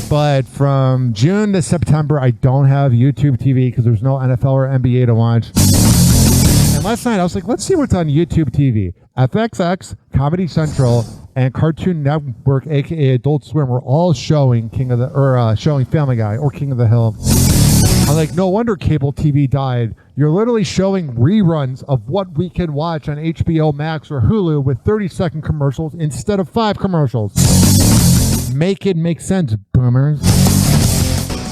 But from June to September, I don't have YouTube TV because there's no NFL or NBA to watch. And last night, I was like, let's see what's on YouTube TV. FXX, Comedy Central, and Cartoon Network, aka Adult Swim, were all showing showing Family Guy or King of the Hill. I'm like, no wonder cable TV died. You're literally showing reruns of what we can watch on HBO Max or Hulu with 30-second commercials instead of 5 commercials. Make it make sense, boomers.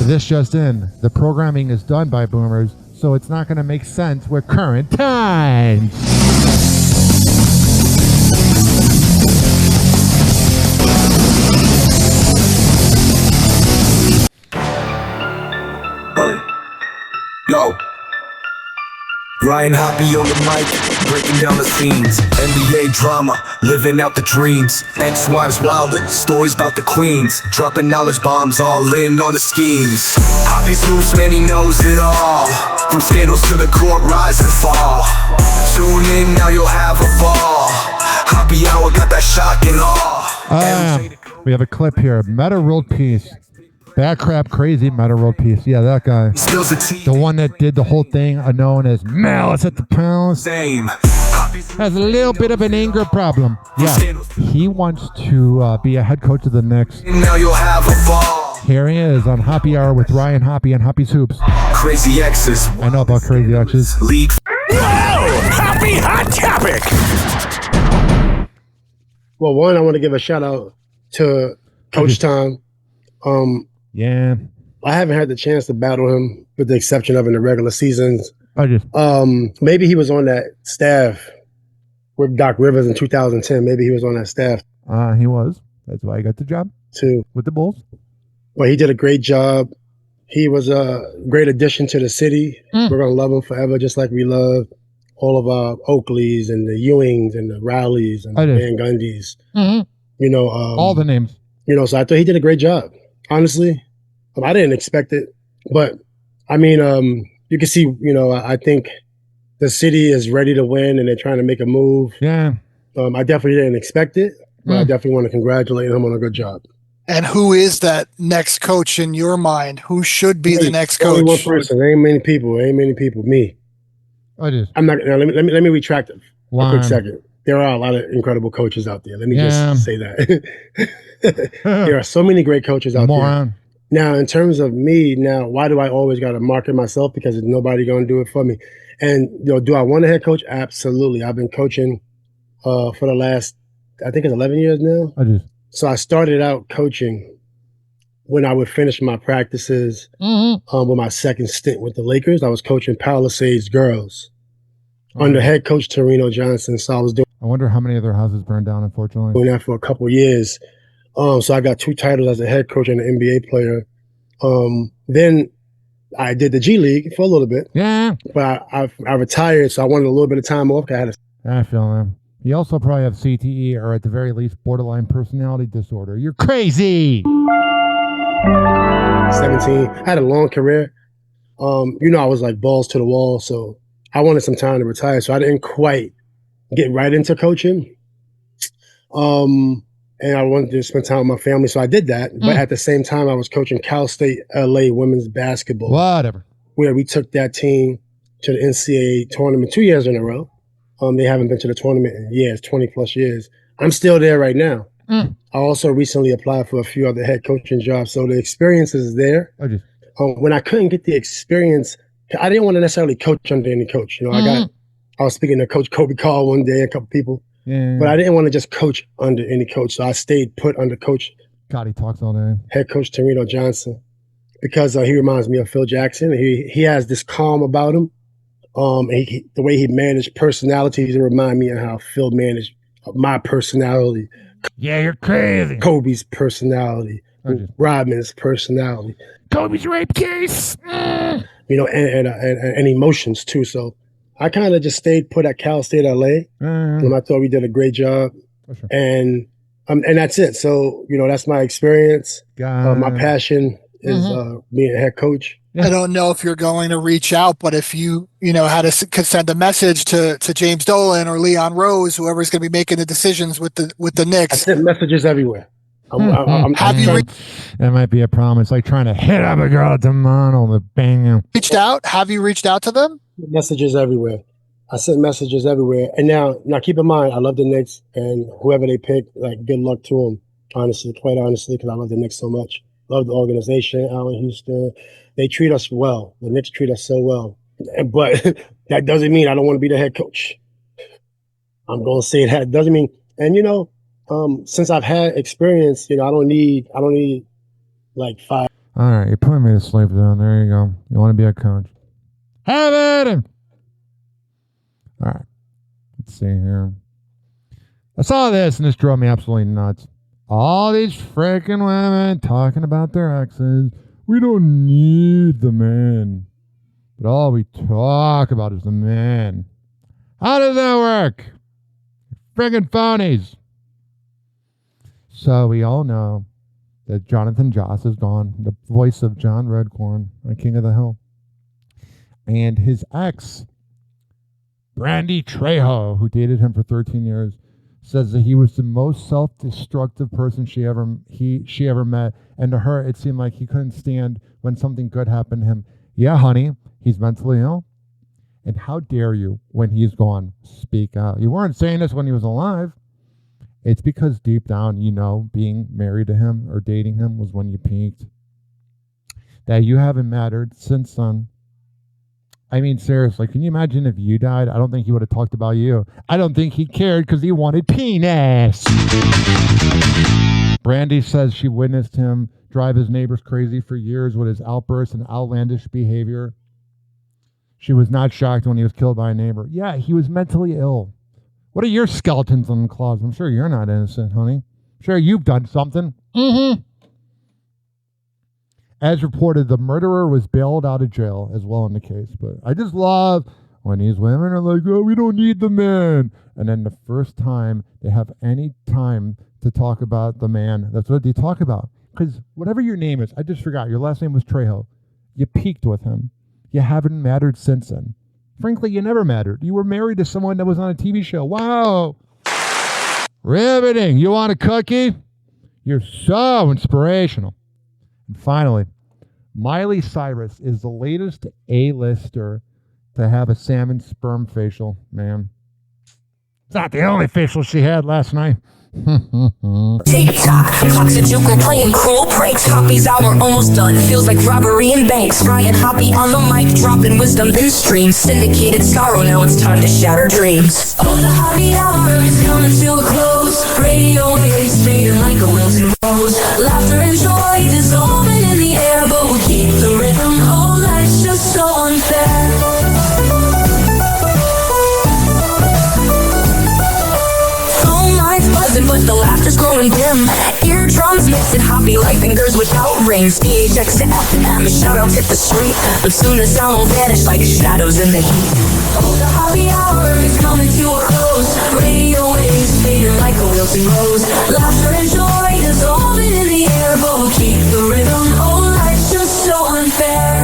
This just in. The programming is done by boomers, so it's not going to make sense with current times. Yo, Ryan Hoppe on the mic, breaking down the scenes. NBA drama, living out the dreams. Ex-wives wildin', stories about the queens. Dropping knowledge bombs, all in on the schemes. Hoppe's loose, man, he knows it all. From scandals to the court, rise and fall. Tune in, now you'll have a ball. Hoppe Hour got that shock and awe. We have a clip here. Meta World Peace. Bad crap, crazy Meta World Peace. Yeah, that guy. The one that did the whole thing known as Malice at the Palace. Has a little bit of an anger problem. Yeah, he wants to be a head coach of the Knicks. Now you'll have a ball. Here he is on Hoppe Hour with Ryan Hoppe and Hoppe's Hoops. Crazy X's. I know about Crazy X's. League. Whoa! Hoppe Hot Topic! Well, one, I want to give a shout out to Coach Tom. Yeah. I haven't had the chance to battle him with the exception of in the regular seasons. Maybe he was on that staff with Doc Rivers in 2010. Maybe he was on that staff. He was. That's why he got the job. Too. With the Bulls. Well, he did a great job. He was a great addition to the city. We're going to love him forever, just like we love all of our Oakleys and the Ewings and the Rowleys and the Van Gundys. Mm-hmm. You know, all the names. You know, so I thought he did a great job. Honestly, I didn't expect it, but I mean, you can see, you know, I think the city is ready to win and they're trying to make a move. Yeah. I definitely didn't expect it, but I definitely want to congratulate him on a good job. And who is that next coach in your mind? Who should be the next coach? Only one person. There ain't many people. Me. I'm not. Now, let me retract it for a quick second. There are a lot of incredible coaches out there. Let me just say that. There are so many great coaches out there. Now, in terms of me, why do I always got to market myself? Because there's nobody going to do it for me. And you know, do I want a head coach? Absolutely. I've been coaching for the last, I think it's 11 years now. So I started out coaching when I would finish my practices with my second stint with the Lakers. I was coaching Palisades girls under head coach Torino Janssen. So I was doing. I wonder how many of their houses burned down, unfortunately. Doing that for a couple of years. So I got 2 titles as a head coach and an NBA player. Then I did the G League for a little bit. Yeah. But I retired, so I wanted a little bit of time off. I feel him. You also probably have CTE or at the very least borderline personality disorder. You're crazy. 17. I had a long career. You know, I was like balls to the wall, so I wanted some time to retire. So I didn't quite get right into coaching. and I wanted to spend time with my family, so I did that. But at the same time, I was coaching Cal State LA women's basketball. Whatever. Where we took that team to the NCAA tournament 2 years in a row. They haven't been to the tournament in years, 20 plus years. I'm still there right now. I also recently applied for a few other head coaching jobs, so the experience is there. When I couldn't get the experience, I didn't want to necessarily coach under any coach. You know, I was speaking to Coach Kobe Call one day, a couple people, but I didn't want to just coach under any coach, so I stayed put under Coach. God, he talks all day. Head Coach Torino Janssen, because he reminds me of Phil Jackson. He has this calm about him. The way he managed personalities, it remind me of how Phil managed my personality. Yeah, you're crazy. Kobe's personality, Rodman's personality, Kobe's rape case. You know, and emotions too. So I kind of just stayed put at Cal State LA, and I thought we did a great job. Sure. And that's it. So you know, that's my experience. My passion is being a head coach. I don't know if you're going to reach out, but if you could send a message to James Dolan or Leon Rose, whoever's going to be making the decisions with the Knicks. I sent messages everywhere. That might be a problem. It's like trying to hit up a girl at the mall to bang him. Reached out? Have you reached out to them? Messages everywhere. I sent messages everywhere. And now keep in mind, I love the Knicks, and whoever they pick, like, good luck to them. Honestly, quite honestly, because I love the Knicks so much. Love the organization, Allen Houston. They treat us well. The Knicks treat us so well. But that doesn't mean I don't want to be the head coach. I'm going to say that. It doesn't mean, and you know, since I've had experience, you know, I don't need like 5. All right, you're putting me to sleep down. There you go. You want to be a coach? Have at him. All right. Let's see here. I saw this and this drove me absolutely nuts. All these freaking women talking about their exes. We don't need the man. But all we talk about is the man. How does that work? Friggin' phonies. So we all know that Jonathan Joss is gone, the voice of John Redcorn on King of the Hill. And his ex, Brandy Trejo, who dated him for 13 years, says that he was the most self-destructive person she ever met. And to her, it seemed like he couldn't stand when something good happened to him. Yeah, honey, he's mentally ill. And how dare you, when he's gone, speak out? You weren't saying this when he was alive. It's because deep down, you know, being married to him or dating him was when you peaked. That you haven't mattered since then. I mean, seriously, can you imagine if you died? I don't think he would have talked about you. I don't think he cared because he wanted penis. Brandy says she witnessed him drive his neighbors crazy for years with his outbursts and outlandish behavior. She was not shocked when he was killed by a neighbor. Yeah, he was mentally ill. What are your skeletons in the closet? I'm sure you're not innocent, honey. I'm sure you've done something. As reported, the murderer was bailed out of jail as well in the case. But I just love when these women are like, oh, we don't need the man. And then the first time they have any time to talk about the man, that's what they talk about. Because whatever your name is, I just forgot. Your last name was Trejo. You peaked with him. You haven't mattered since then. Frankly, you never mattered. You were married to someone that was on a TV show. Wow. Riveting. You want a cookie? You're so inspirational. And finally, Miley Cyrus is the latest A-lister to have a salmon sperm facial, man. It's not the only facial she had last night. TikTok, Toxic playing cruel pranks. Hoppy's hour almost done. Feels like robbery in banks. Ryan Hoppy on the mic, dropping wisdom in streams. Syndicated sorrow, now it's time to shatter dreams. Oh, the Hoppy hour is coming to a close. Radio waves fading like a wilted rose. Laughter and joy dissolving in the air, but we'll keep the rhythm. Oh, life's just so unfair. But the laughter's growing dim. Eardrums mixing Hoppy like fingers without rings. DHX to FM, shout-outs hit the street. But soon the sound will vanish like shadows in the heat. Oh, the Hoppy hour is coming to a close. Radio waves fading like a wilting rose. Laughter and joy dissolving in the air, but we'll keep the rhythm. Oh, life's just so unfair.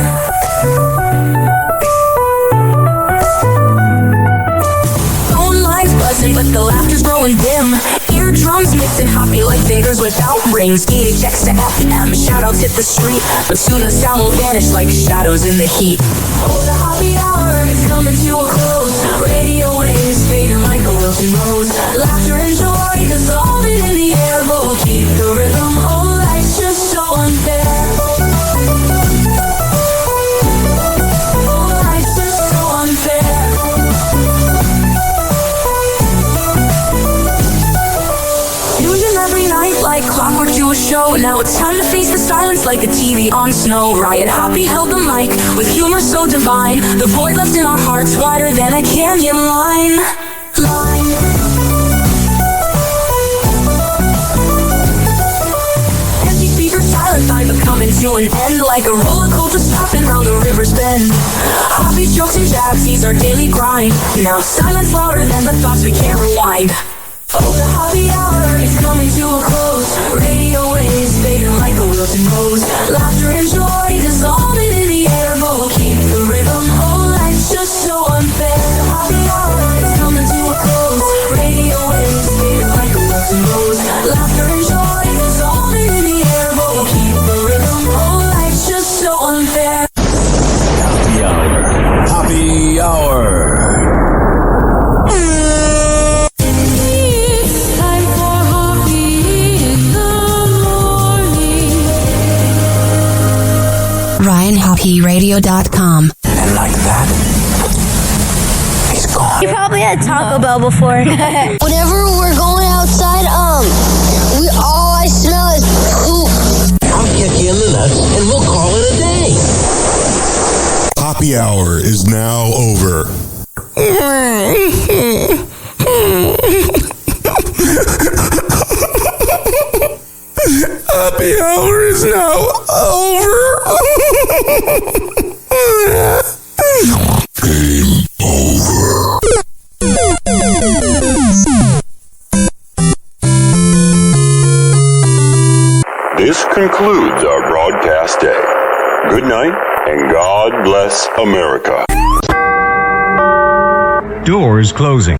Phone lines buzzing, but the laughter's growing dim. Eardrums mixing Hoppy like like fingers without rings. EHX to FM, shoutouts hit the street, but soon the sound will vanish like shadows in the heat. Oh, the happy hour is coming to a close. Radio waves fading like a wilting rose. Laughter and joy dissolving in the air, but we'll keep the rhythm. Oh, life's just so unfair. Oh, life's just so unfair. Fusion every night like clockwork to a show. Now it's time to face the silence like a TV on snow. Riot Hoppe held the mic with humor so divine. The void left in our hearts wider than a canyon line. Empty speakers silent by but coming to an end like a roller coaster stopping round the river's bend. Hoppe's jokes and jabs, these our daily grind. Now silence louder than the thoughts we can't rewind. Oh, the happy hour is coming to a close. Radio waves fading like a wilting rose. Laughter and joy dissolving in the air, but we'll keep the rhythm. Oh, life's just so unfair. The happy hour is coming to a close. Radio waves fading like a wilting rose. Laughter and joy dissolving in the air, but we'll keep the rhythm. Oh, life's just so unfair. Happy hour. Happy hour. RyanHoppeRadio.com. And like that, he's gone. You probably had Taco Bell before. Whenever we're going outside, all I smell is poop. I'll kick you in the nuts and we'll call it a day. Happy hour is now over. Happy hour is now over. Game over. This concludes our broadcast day. Good night and God bless America. Doors closing.